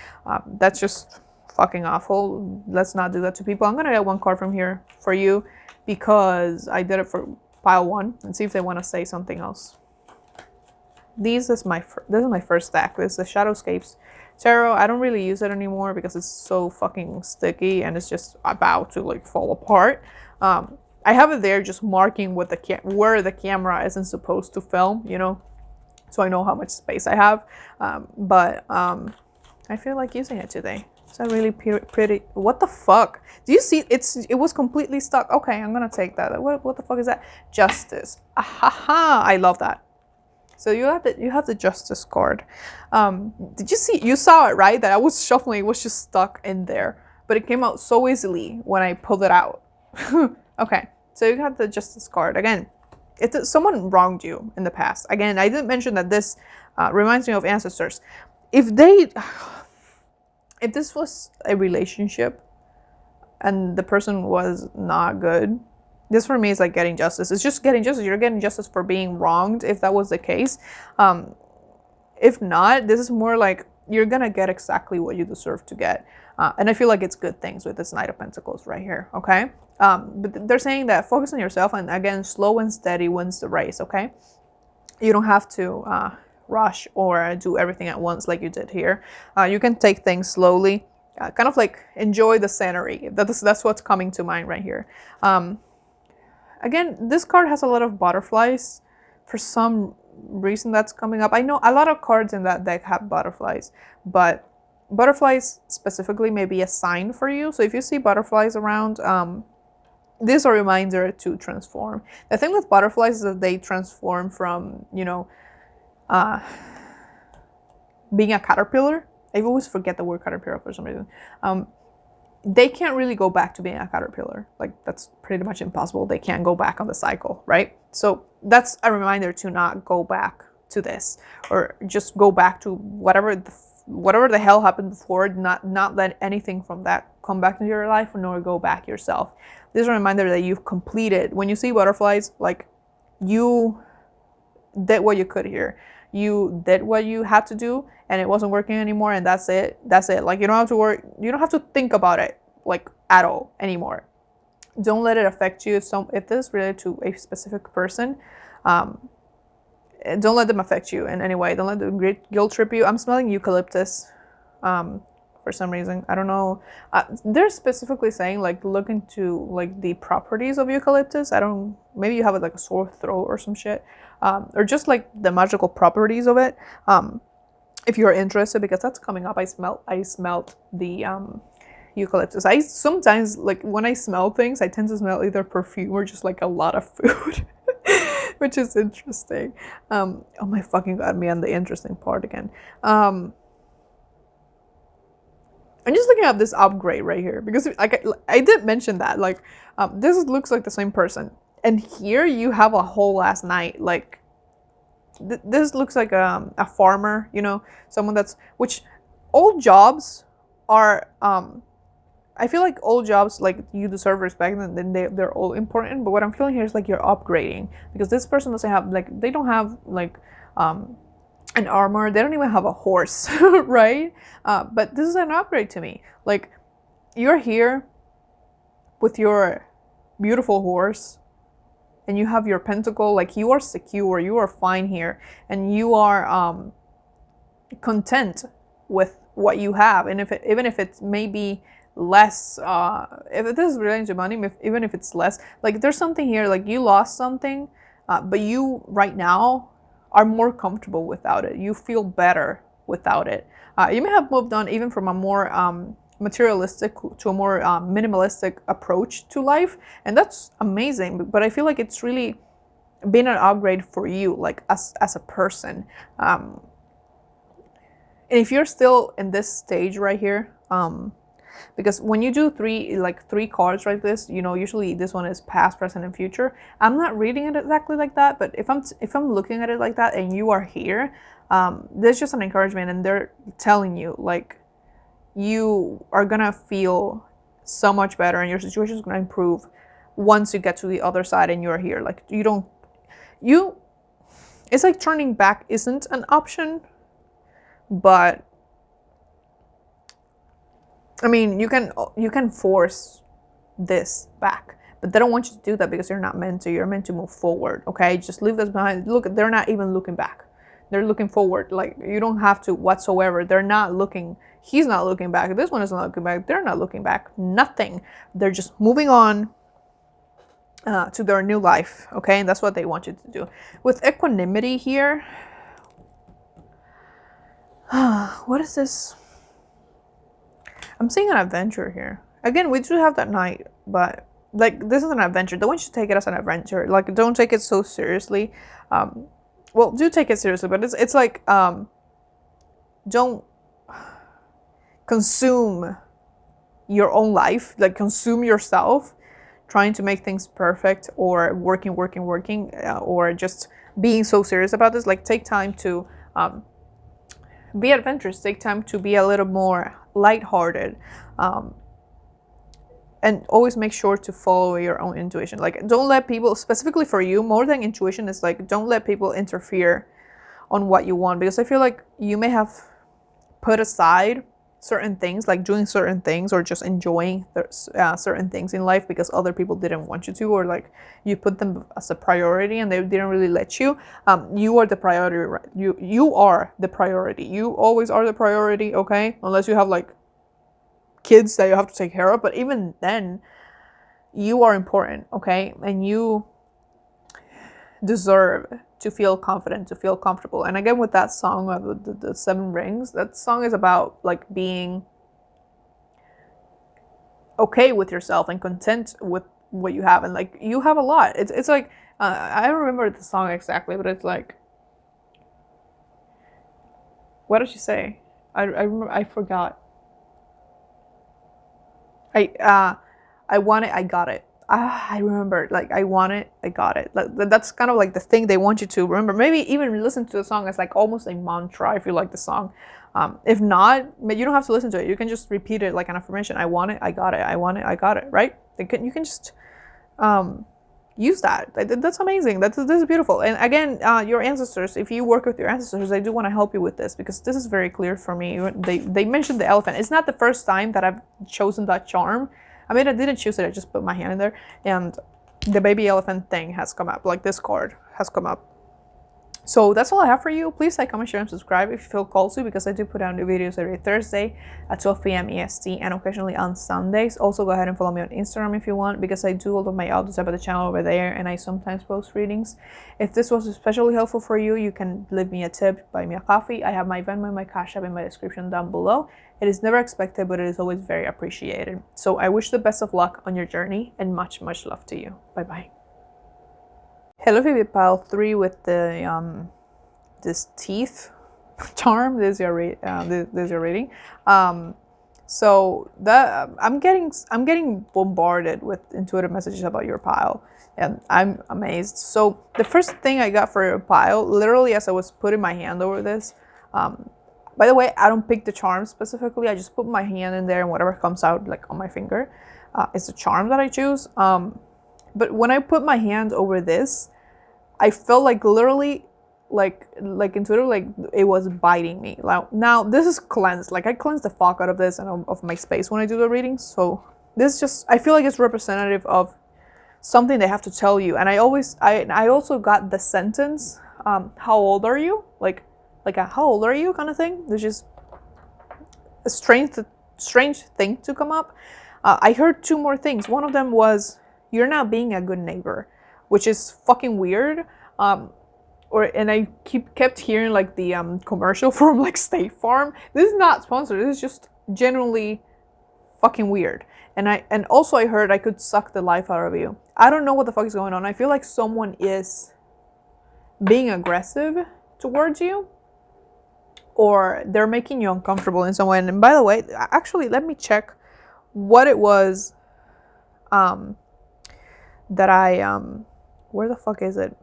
Speaker 1: That's just fucking awful. Let's not do that to people. I'm gonna get one card from here for you because I did it for pile one, and see if they want to say something else. This is my first stack. This is the Shadowscapes Tarot. I don't really use it anymore because it's so fucking sticky and it's just about to like fall apart. I have it there just marking what where the camera isn't supposed to film, so I know how much space I have. But I feel like using it today. It's a really pretty. What the fuck? Do you see? It was completely stuck. Okay, I'm gonna take that. What the fuck is that? Justice. Ahaha! I love that. So you have the Justice card. Did you see? You saw it, right? That I was shuffling. It was just stuck in there, but it came out so easily when I pulled it out. Okay, so you got the Justice card again. Someone wronged you in the past. Again, I didn't mention that this reminds me of ancestors. If this was a relationship and the person was not good, this for me is like getting justice. It's just getting justice. You're getting justice for being wronged, if that was the case. If not, this is more like you're gonna get exactly what you deserve to get. And I feel like it's good things with this Knight of Pentacles right here, okay? But they're saying that focus on yourself, and again, slow and steady wins the race, okay? You don't have to rush or do everything at once like you did here. You can take things slowly, kind of like enjoy the scenery. That's what's coming to mind right here. Again, this card has a lot of butterflies. For some reason that's coming up. I know a lot of cards in that deck have butterflies, but butterflies specifically may be a sign for you. So if you see butterflies around, this is a reminder to transform. The thing with butterflies is that they transform from, being a caterpillar. I always forget the word caterpillar for some reason. They can't really go back to being a caterpillar. Like, that's pretty much impossible. They can't go back on the cycle, right? So that's a reminder to not go back to this, or just go back to whatever the hell happened before. Not let anything from that come back into your life, nor go back yourself. This is a reminder that you've completed. When you see butterflies, like, you did what you could here. You did what you had to do, and it wasn't working anymore, and that's it. Like, you don't have to work. You don't have to think about it, like, at all anymore. Don't let it affect you. If this is related to a specific person, don't let them affect you in any way. Don't let them guilt trip you. I'm smelling eucalyptus for some reason. I don't know. They're specifically saying, like, look into, like, the properties of eucalyptus. Maybe you have, like, a sore throat or some shit. Or just, like, the magical properties of it. If you're interested, because that's coming up. I smelled the eucalyptus. I sometimes, like, when I smell things, I tend to smell either perfume or just, like, a lot of food. which is interesting. Oh my fucking god, me on the interesting part again. I'm just looking at this upgrade right here because like I did mention that like this looks like the same person, and here you have a whole last night like this looks like a farmer, you know, someone that's which all jobs are I feel like all jobs like you deserve respect and then they're all important, but what I'm feeling here is like you're upgrading because this person doesn't have like they don't have like an armor, they don't even have a horse right, but this is an upgrade to me. Like you're here with your beautiful horse and you have your pentacle, like you are secure, you are fine here, and you are content with what you have, and even if it's maybe less, if it is relating to money, even if it's less, like there's something here like you lost something, but you right now are more comfortable without it. You feel better without it. You may have moved on even from a more materialistic to a more minimalistic approach to life, and that's amazing. But I feel like it's really been an upgrade for you, like as a person. And if you're still in this stage right here, because when you do three cards like this, you know, usually this one is past, present, and future. I'm not reading it exactly like that, but if I'm looking at it like that and you are here, there's just an encouragement, and they're telling you like you are gonna feel so much better and your situation is gonna improve once you get to the other side and you're here. Like it's like turning back isn't an option, but I mean, you can force this back, but they don't want you to do that because you're not meant to. You're meant to move forward, okay? Just leave this behind. Look, they're not even looking back. They're looking forward. Like, you don't have to whatsoever. They're not looking. He's not looking back. This one is not looking back. They're not looking back. Nothing. They're just moving on to their new life, okay? And that's what they want you to do. With equanimity here, what is this? I'm seeing an adventure here. Again, we do have that knight, but like this is an adventure. Don't want you to take it as an adventure. Like don't take it so seriously. Well, do take it seriously, but it's like don't consume your own life. Like consume yourself, trying to make things perfect or working, or just being so serious about this. Like take time to be adventurous. Take time to be a little more lighthearted, and always make sure to follow your own intuition. Like don't let people, specifically for you, more than intuition is like don't let people interfere on what you want, because I feel like you may have put aside certain things, like doing certain things or just enjoying certain things in life because other people didn't want you to, or like you put them as a priority and they didn't really let you. You are the priority, right? You are the priority. You always are the priority, okay? Unless you have like kids that you have to take care of, but even then you are important, okay? And you deserve to feel confident, to feel comfortable. And again, with that song of the Seven Rings, that song is about like being okay with yourself and content with what you have, and like you have a lot. It's like I don't remember the song exactly, but it's like, what did she say? I remember, I forgot. I want it, I got it. I remember, like, I want it, I got it. Like, that's kind of like the thing they want you to remember. Maybe even listen to the song as like almost a mantra if you like the song. If not, you don't have to listen to it. You can just repeat it like an affirmation. I want it, I got it. I want it, I got it. Right? You can just use that. That's amazing. This is beautiful. And again, your ancestors, if you work with your ancestors, I do want to help you with this because this is very clear for me. They mentioned the elephant. It's not the first time that I've chosen that charm. I mean, I didn't choose it. I just put my hand in there, and the baby elephant thing has come up. Like this card has come up. So that's all I have for you. Please like, comment, share, and subscribe if you feel called to, because I do put out new videos every Thursday at 12 p.m. EST and occasionally on Sundays. Also, go ahead and follow me on Instagram if you want, because I do all of my autos about the channel over there, and I sometimes post readings. If this was especially helpful for you, you can leave me a tip, buy me a coffee. I have my Venmo and my Cash App in my description down below. It is never expected, but it is always very appreciated. So I wish the best of luck on your journey and much, much love to you. Bye-bye. Hello Phoebe pile 3 with the this teeth charm. This is your this is your reading. So that I'm getting bombarded with intuitive messages about your pile, and I'm amazed. So the first thing I got for your pile, literally as I was putting my hand over this, by the way, I don't pick the charm specifically. I just put my hand in there, and whatever comes out like on my finger, is the charm that I choose. But when I put my hand over this, I felt like literally like intuitive, like it was biting me. Now this is cleansed. Like I cleanse the fuck out of this and of my space when I do the readings. So this just, I feel like it's representative of something they have to tell you. And I also got the sentence, how old are you? Like a how old are you kind of thing. Which is a strange thing to come up. I heard two more things. One of them was, you're not being a good neighbor, which is fucking weird. And I kept hearing like the commercial from like State Farm. This is not sponsored. This is just genuinely fucking weird. And also I heard I could suck the life out of you. I don't know what the fuck is going on. I feel like someone is being aggressive towards you, or they're making you uncomfortable in some way. And by the way, actually, let me check what it was that I where the fuck is it?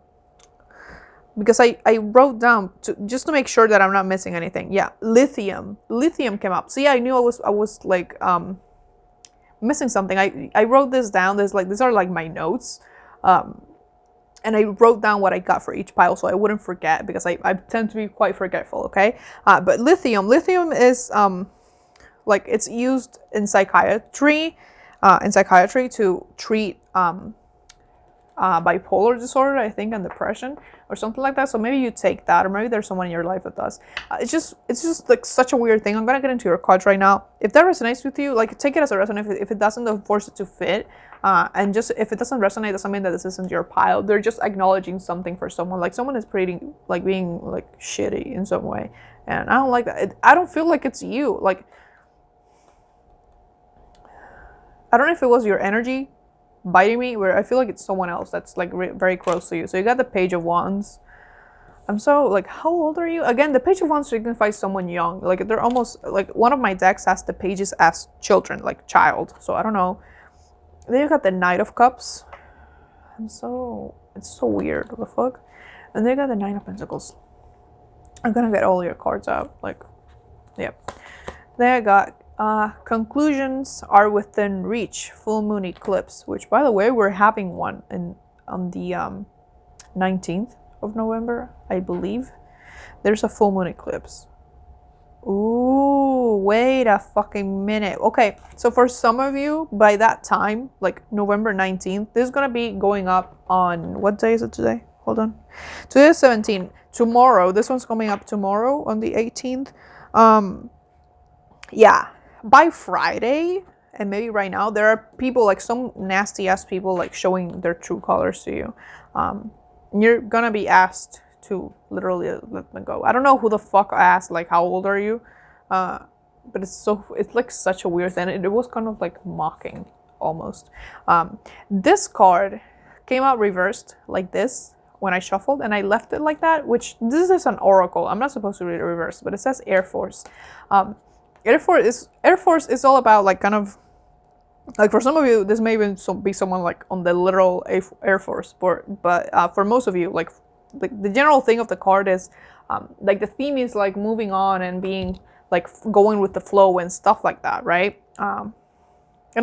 Speaker 1: Because I wrote down just to make sure that I'm not missing anything. Yeah, lithium came up. So yeah, I knew I was like missing something. I wrote this down. These are like my notes, and I wrote down what I got for each pile so I wouldn't forget, because I tend to be quite forgetful. Okay, but lithium is like it's used in psychiatry to treat bipolar disorder, I think, and depression or something like that. So maybe you take that, or maybe there's someone in your life that does. It's just like such a weird thing. I'm gonna get into your cards right now. If that resonates with you, like take it as a resonate. If it doesn't, then force it to fit. And just if it doesn't resonate, doesn't mean that this isn't your pile. They're just acknowledging something for someone. Like someone is being like shitty in some way, and I don't like that. I don't feel like it's you. Like I don't know if it was your energy biting me, where I feel like it's someone else that's like very close to you. So you got the Page of Wands. I'm so like, how old are you? Again, the Page of Wands signifies someone young. Like they're almost like, one of my decks has the pages as children, like child. So I don't know. Then you got the Knight of Cups. It's so weird. What the fuck? And then you got the Nine of Pentacles. I'm gonna get all your cards out. Like, yeah. Then I got conclusions are within reach, full moon eclipse, which by the way, we're having one on the 19th of November, I believe. There's a full moon eclipse. Ooh, wait a fucking minute. Okay, so for some of you, by that time, like November 19th, this is gonna be going up on, what day is it today? Hold on. Today is 17th. Tomorrow, this one's coming up tomorrow on the 18th. Yeah. By Friday, and maybe right now, there are people, like some nasty ass people, like showing their true colors to you. You're gonna be asked to literally let them go. I don't know who the fuck asked, like, how old are you? But it's like such a weird thing. It was kind of like mocking almost. This card came out reversed like this when I shuffled, and I left it like that, which this is an oracle. I'm not supposed to read it reversed, but it says Air Force. Air Force is all about like kind of like, for some of you this may even be someone like on the literal Air Force, but for most of you, like the general thing of the card is like the theme is like moving on and being like going with the flow and stuff like that, right? And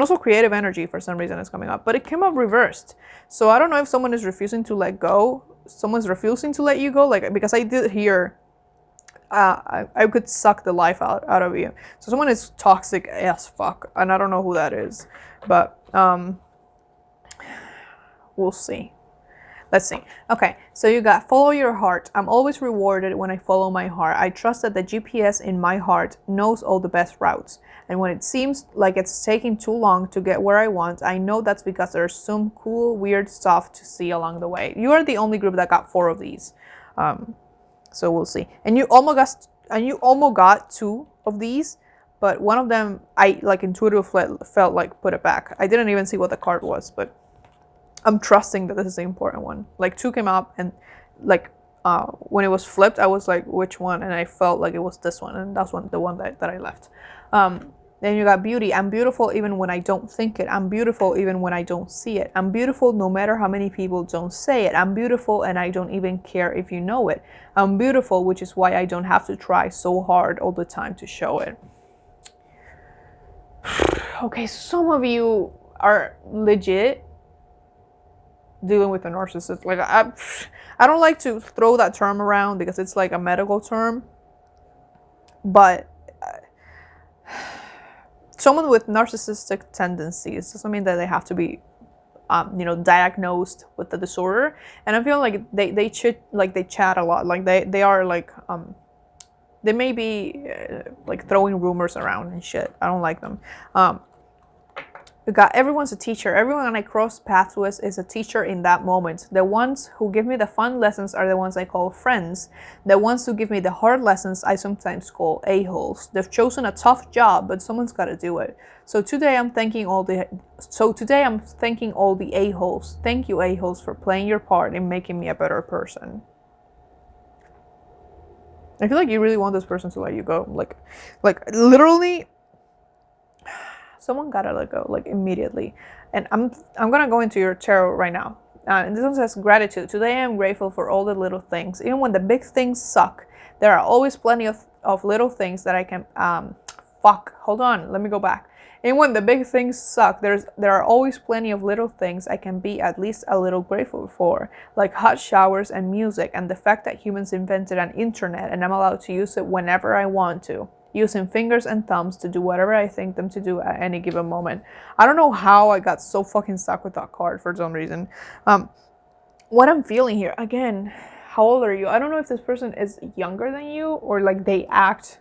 Speaker 1: also creative energy for some reason is coming up, but it came up reversed. So I don't know if someone is refusing to let go. Someone's refusing to let you go, like, because I did hear I could suck the life out of you. So someone is toxic as fuck, and I don't know who that is, but we'll see. Let's see. Okay, so you got follow your heart. I'm always rewarded when I follow my heart. I trust that the GPS in my heart knows all the best routes. And when it seems like it's taking too long to get where I want, I know that's because there's some cool, weird stuff to see along the way. You are the only group that got 4 of these. So we'll see. And you almost got 2 of these, but one of them I like intuitively felt like put it back. I didn't even see what the card was, but I'm trusting that this is the important one. Like 2 came up, and like when it was flipped, I was like, which one? And I felt like it was this one, and that's the one that I left. Then you got beauty. I'm beautiful even when I don't think it. I'm beautiful even when I don't see it. I'm beautiful no matter how many people don't say it. I'm beautiful and I don't even care if you know it. I'm beautiful, which is why I don't have to try so hard all the time to show it. Okay, some of you are legit dealing with a narcissist. Like I don't like to throw that term around because it's like a medical term, but someone with narcissistic tendencies doesn't mean that they have to be diagnosed with the disorder. And I feel like they chat a lot. Like they are like they may be like throwing rumors around and shit. I don't like them. We got everyone's a teacher. Everyone I cross paths with is a teacher in that moment. The ones who give me the fun lessons are the ones I call friends. The ones who give me the hard lessons I sometimes call a-holes. They've chosen a tough job, but someone's got to do it. So today I'm thanking all the a-holes. Thank you, a-holes, for playing your part in making me a better person. I feel like you really want this person to let you go. Like literally, someone gotta let go, like immediately. And I'm gonna go into your tarot right now. And this one says gratitude. Today I am grateful for all the little things. Even when the big things suck, there are always plenty of little things that I can hold on, let me go back. And when the big things suck, there are always plenty of little things I can be at least a little grateful for, like hot showers and music, and the fact that humans invented an internet and I'm allowed to use it whenever I want to, using fingers and thumbs to do whatever I think them to do at any given moment. I don't know how I got so fucking stuck with that card for some reason. What I'm feeling here, again, how old are you? I don't know if this person is younger than you or like they act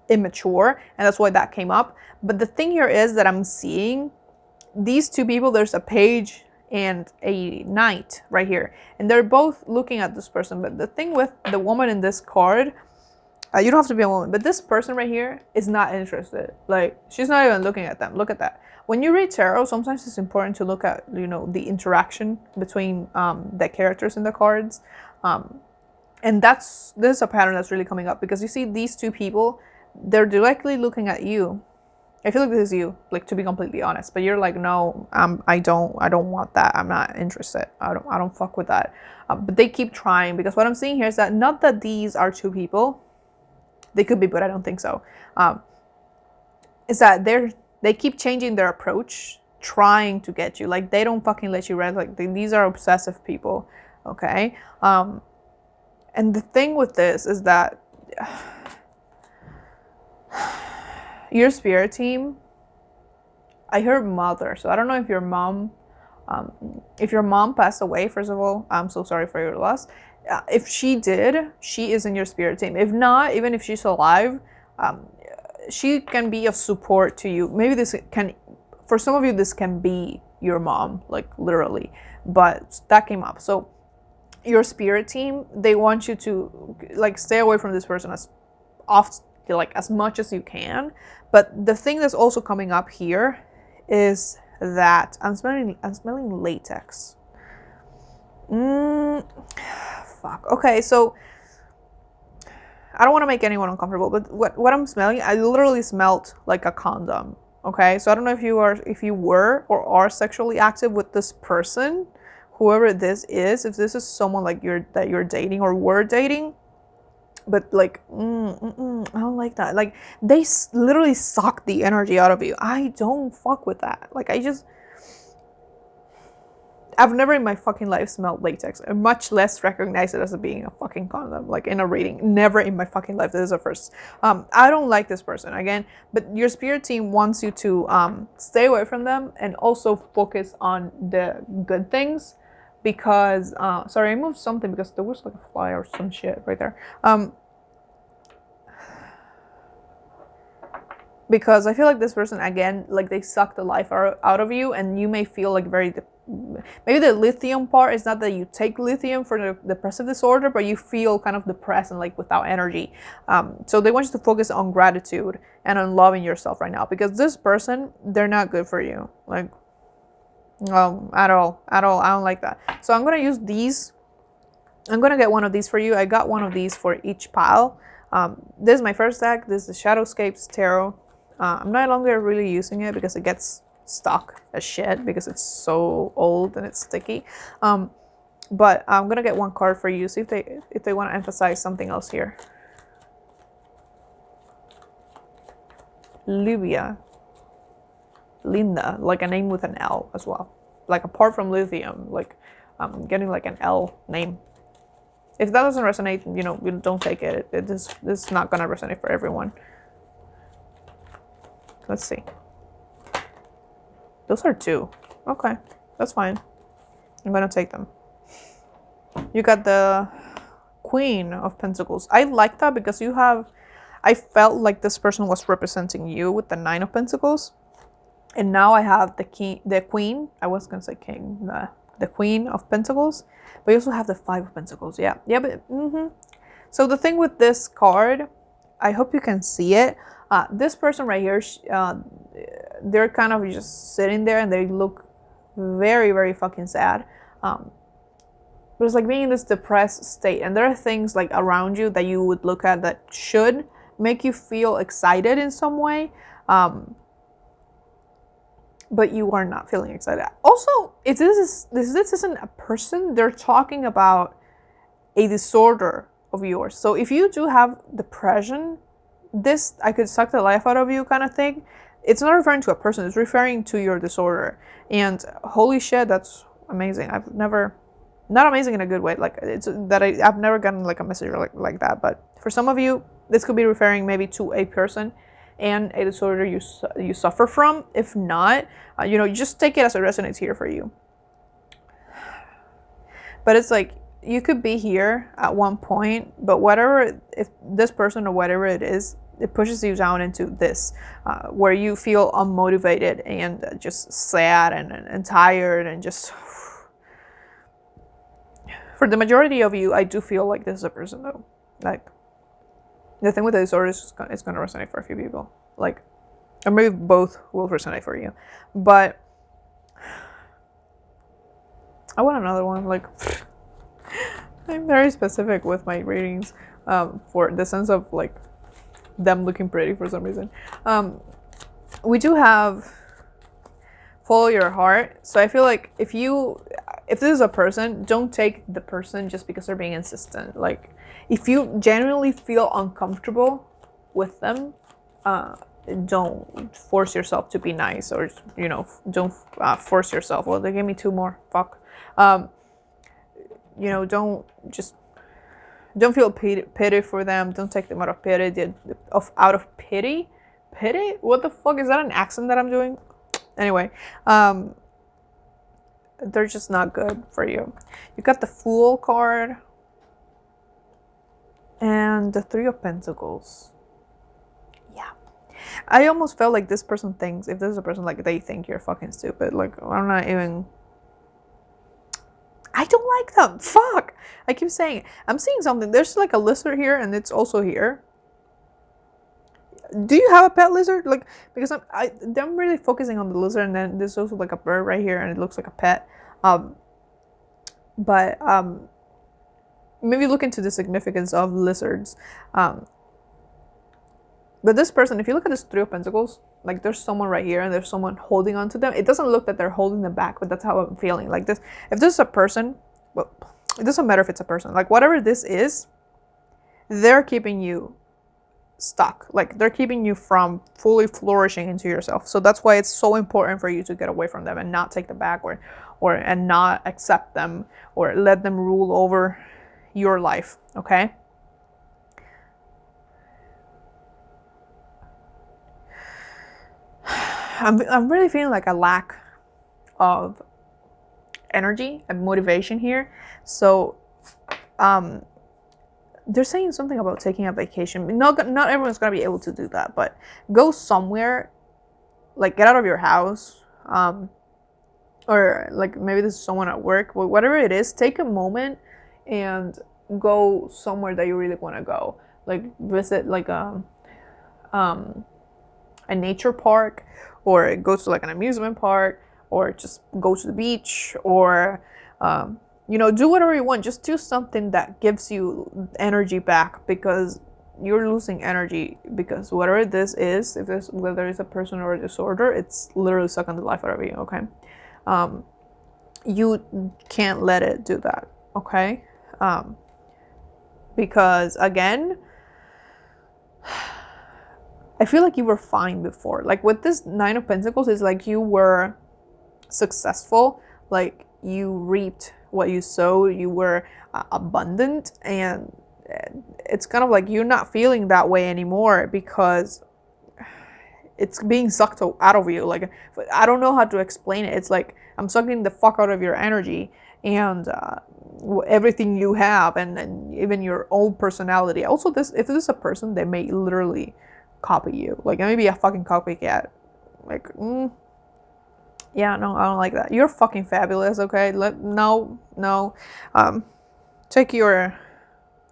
Speaker 1: immature and that's why that came up. But the thing here is that I'm seeing these 2 people. There's a page and a knight right here, and they're both looking at this person. But the thing with the woman in this card, you don't have to be a woman, but this person right here is not interested. Like she's not even looking at them. Look at that. When you read tarot, sometimes it's important to look at the interaction between the characters in the cards, and this is a pattern that's really coming up because you see these 2 people. They're directly looking at you. I feel like this is you, like, to be completely honest. But you're like, no, I don't want that. I'm not interested. I don't fuck with that. But they keep trying because what I'm seeing here is that not that these are 2 people. They could be, but I don't think so. Is that they keep changing their approach, trying to get you. Like they don't fucking let you rest. Like these are obsessive people. Okay. And the thing with this is that your spirit team, I heard mother, so I don't know if your mom passed away. First of all, I'm so sorry for your loss. If she did, she is in your spirit team. If not, even if she's alive, she can be of support to you. Maybe for some of you, this can be your mom, like literally, but that came up. So your spirit team, they want you to like stay away from this person as much as you can. But the thing that's also coming up here is that I'm smelling latex. Fuck. Okay, so I don't want to make anyone uncomfortable, but what I'm smelling, I literally smelled like a condom. Okay, so I don't know if you were or are sexually active with this person, whoever this is. If this is someone like that you're dating or were dating. But like, I don't like that. Like, they literally suck the energy out of you. I don't fuck with that. Like, I've never in my fucking life smelled latex, and much less recognized it as being a fucking condom, like in a reading. Never in my fucking life. This is a first. I don't like this person, again, but your spirit team wants you to stay away from them and also focus on the good things. Because, sorry, I moved something because there was like a fly or some shit right there. Because I feel like this person, again, like they suck the life out of you, and you may feel like maybe the lithium part is not that you take lithium for the depressive disorder, but you feel kind of depressed and like without energy. So they want you to focus on gratitude and on loving yourself right now, because this person, they're not good for you. Like, No, at all. I don't like that. So I'm gonna use these. I'm gonna get one of these for you. I got one of these for each pile. This is my first deck. This is the Shadowscapes Tarot. I'm no longer really using it because it gets stuck as shit because it's so old and it's sticky. But I'm gonna get one card for you. See if they want to emphasize something else here. Livia. Linda, like a name with an L as well. Like apart from lithium, like I'm getting like an L name. If that doesn't resonate, you know, don't take it. This is not gonna resonate for everyone. Let's see. Those are 2. Okay, that's fine. I'm gonna take them. You got the Queen of Pentacles. I like that because you have, I felt like this person was representing you with the 9 of Pentacles. And now I have the Queen. I was gonna say king. The Queen of Pentacles. But you also have the 5 of Pentacles. Yeah, but So the thing with this card, I hope you can see it. This person right here, they're kind of just sitting there and they look very, very fucking sad. But it's like being in this depressed state, and there are things like around you that you would look at that should make you feel excited in some way. But you are not feeling excited. Also, if this isn't a person, they're talking about a disorder of yours. So if you do have depression, this I could suck the life out of you kind of thing. It's not referring to a person, it's referring to your disorder. And holy shit, that's amazing. I've never, not amazing in a good way, like it's that I've never gotten like a message like that. But for some of you, this could be referring maybe to a person and a disorder you suffer from. If not, you know, you just take it as it resonates here for you. But it's like you could be here at one point, but whatever, if this person or whatever it is, it pushes you down into this, where you feel unmotivated and just sad and tired and just. For the majority of you, I do feel like this is a person though. Like, the thing with the disorder is it's going to resonate for a few people. Like, or maybe both will resonate for you. But I want another one. Like, I'm very specific with my readings, for the sense of like them looking pretty for some reason. We do have follow your heart. So I feel like if this is a person, don't take the person just because they're being insistent. Like, if you genuinely feel uncomfortable with them, don't force yourself to be nice, or, you know, don't force yourself. Well, they gave me 2 more. Fuck. You know, don't feel pity for them. Don't take them out of pity. Out of pity? Pity? What the fuck? Is that an accent that I'm doing? Anyway, they're just not good for you. You got the Fool card and the 3 of Pentacles. Yeah, I almost felt like this person thinks, if this is a person, like they think you're fucking stupid. Like, I'm not even, I don't like them. Fuck, I keep saying it. I'm seeing something. There's like a lizard here and it's also here. Do you have a pet lizard? Like, because I'm really focusing on the lizard, and then there's also like a bird right here and it looks like a pet. But maybe look into the significance of lizards. But this person, if you look at this 3 of Pentacles, like there's someone right here and there's someone holding on to them. It doesn't look that they're holding them back, but that's how I'm feeling. Like this, if this is a person, well, it doesn't matter if it's a person. Like, whatever this is, they're keeping you stuck. Like, they're keeping you from fully flourishing into yourself. So that's why it's so important for you to get away from them and not take them back, and not accept them or let them rule over your life. Okay. I'm really feeling like a lack of energy and motivation here. So they're saying something about taking a vacation. Not everyone's gonna be able to do that, but go somewhere, like get out of your house, or like maybe this is someone at work, but whatever it is, take a moment and go somewhere that you really want to go. Like visit like a nature park, or go to like an amusement park, or just go to the beach, or you know, do whatever you want. Just do something that gives you energy back, because you're losing energy, because whatever this is, if it's, whether it's a person or a disorder, it's literally sucking the life out of you. Okay, you can't let it do that. Okay, because again, I feel like you were fine before. Like with this Nine of Pentacles, it's like you were successful, like you reaped what you sowed, you were abundant, and it's kind of like you're not feeling that way anymore, because it's being sucked out of you. Like, I don't know how to explain it. It's like I'm sucking the fuck out of your energy, and everything you have, and even your own personality. Also, this, if this is a person, they may literally copy you, like maybe a fucking copycat. Like, yeah, no, I don't like that. You're fucking fabulous. Okay, no, take your,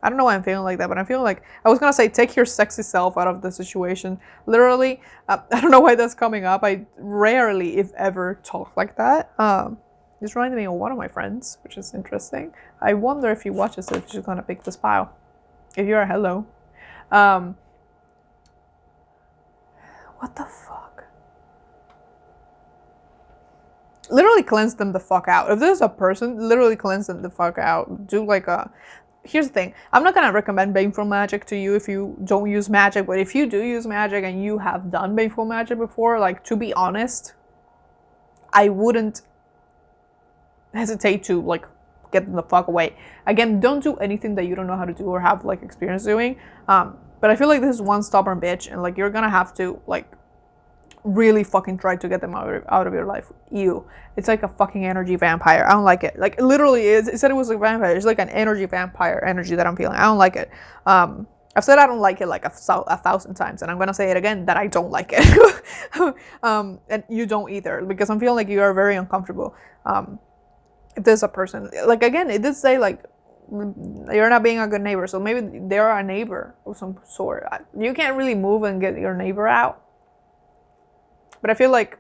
Speaker 1: I don't know why I'm feeling like that, but I'm feeling like, I was gonna say take your sexy self out of the situation. Literally, I don't know why that's coming up. I rarely, if ever, talk like that. This reminded me of one of my friends, which is interesting. I wonder if he watches it, if she's gonna pick this pile. If you're a hello. What the fuck? Literally cleanse them the fuck out. If there's a person, literally cleanse them the fuck out. Do like a... Here's the thing. I'm not gonna recommend baneful magic to you if you don't use magic, but if you do use magic and you have done baneful magic before, like, to be honest, I wouldn't hesitate to, like, get them the fuck away. Again, don't do anything that you don't know how to do or have, like, experience doing. But I feel like this is one stubborn bitch, and like you're gonna have to like really fucking try to get them out of your life. It's like a fucking energy vampire. I don't like it. Like, literally, it said it was a vampire. It's like an energy vampire energy that I'm feeling. I don't like it. I've said I don't like it like a thousand times, and I'm gonna say it again that I don't like it. And you don't either, because I'm feeling like you are very uncomfortable. If there's a person, like, again, it did say like, you're not being a good neighbor, so maybe they're a neighbor of some sort. You can't really move and get your neighbor out, but I feel like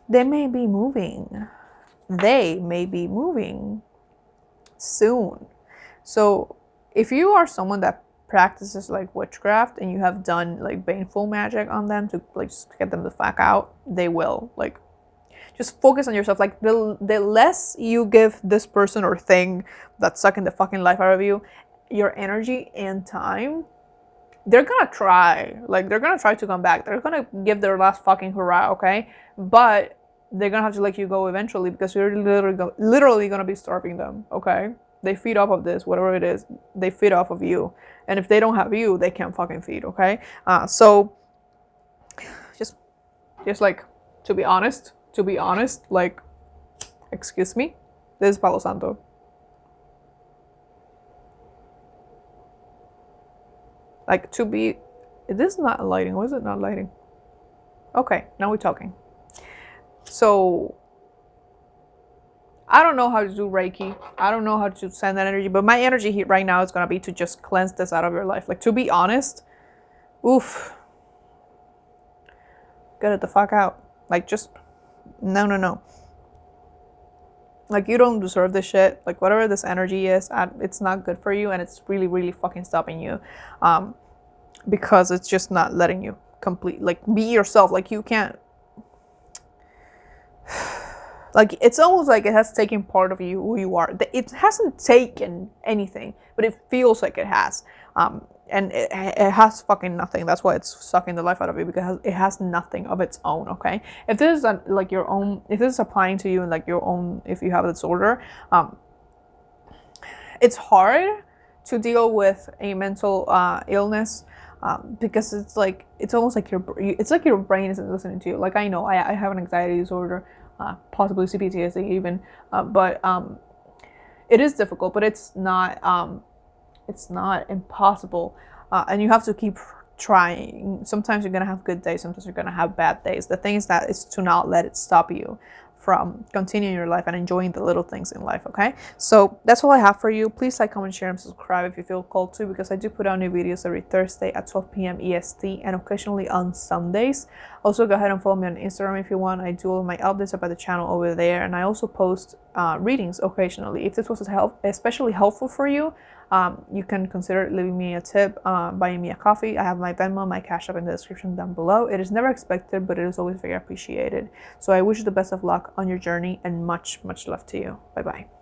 Speaker 1: they may be moving soon. So if you are someone that practices like witchcraft and you have done like baneful magic on them to like just get them the fuck out, they will. Like, just focus on yourself. Like, the less you give this person or thing that's sucking the fucking life out of you, your energy and time, they're gonna try. Like, they're gonna try to come back. They're gonna give their last fucking hurrah, okay? But they're gonna have to let you go eventually, because you're literally gonna be starving them, okay? They feed off of this, whatever it is. They feed off of you. And if they don't have you, they can't fucking feed, okay? So, just like, to be honest, like, excuse me, this is Palo Santo. Like, to be, this is not lighting. Was it not lighting? Okay, now we're talking. So, I don't know how to do Reiki. I don't know how to send that energy, but my energy here right now is gonna be to just cleanse this out of your life. Like, to be honest, oof, get it the fuck out. Like, just, no. Like, you don't deserve this shit. Like, whatever this energy is, it's not good for you, and it's really, really fucking stopping you, because it's just not letting you be yourself. Like, you can't, like, it's almost like it has taken part of you, who you are. It hasn't taken anything, but it feels like it has. And it has fucking nothing. That's why it's sucking the life out of you, because it has nothing of its own, okay? If this is like your own, if this is applying to you and like your own, if you have a disorder, it's hard to deal with a mental illness, because it's like, it's almost like your brain isn't listening to you. Like, I know I have an anxiety disorder, possibly CPTSD even, but it is difficult, but it's not impossible, and you have to keep trying. Sometimes you're gonna have good days, sometimes you're gonna have bad days. The thing is that is to not let it stop you from continuing your life and enjoying the little things in life, okay? So that's all I have for you. Please like, comment, share, and subscribe if you feel called to, because I do put out new videos every Thursday at 12 p.m. EST and occasionally on Sundays. Also, go ahead and follow me on Instagram if you want. I do all my updates about the channel over there, and I also post readings occasionally. If this was especially helpful for you, you can consider leaving me a tip, buying me a coffee. I have my Venmo, my Cash App in the description down below. It is never expected, but it is always very appreciated. So I wish you the best of luck on your journey, and much, much love to you. Bye-bye.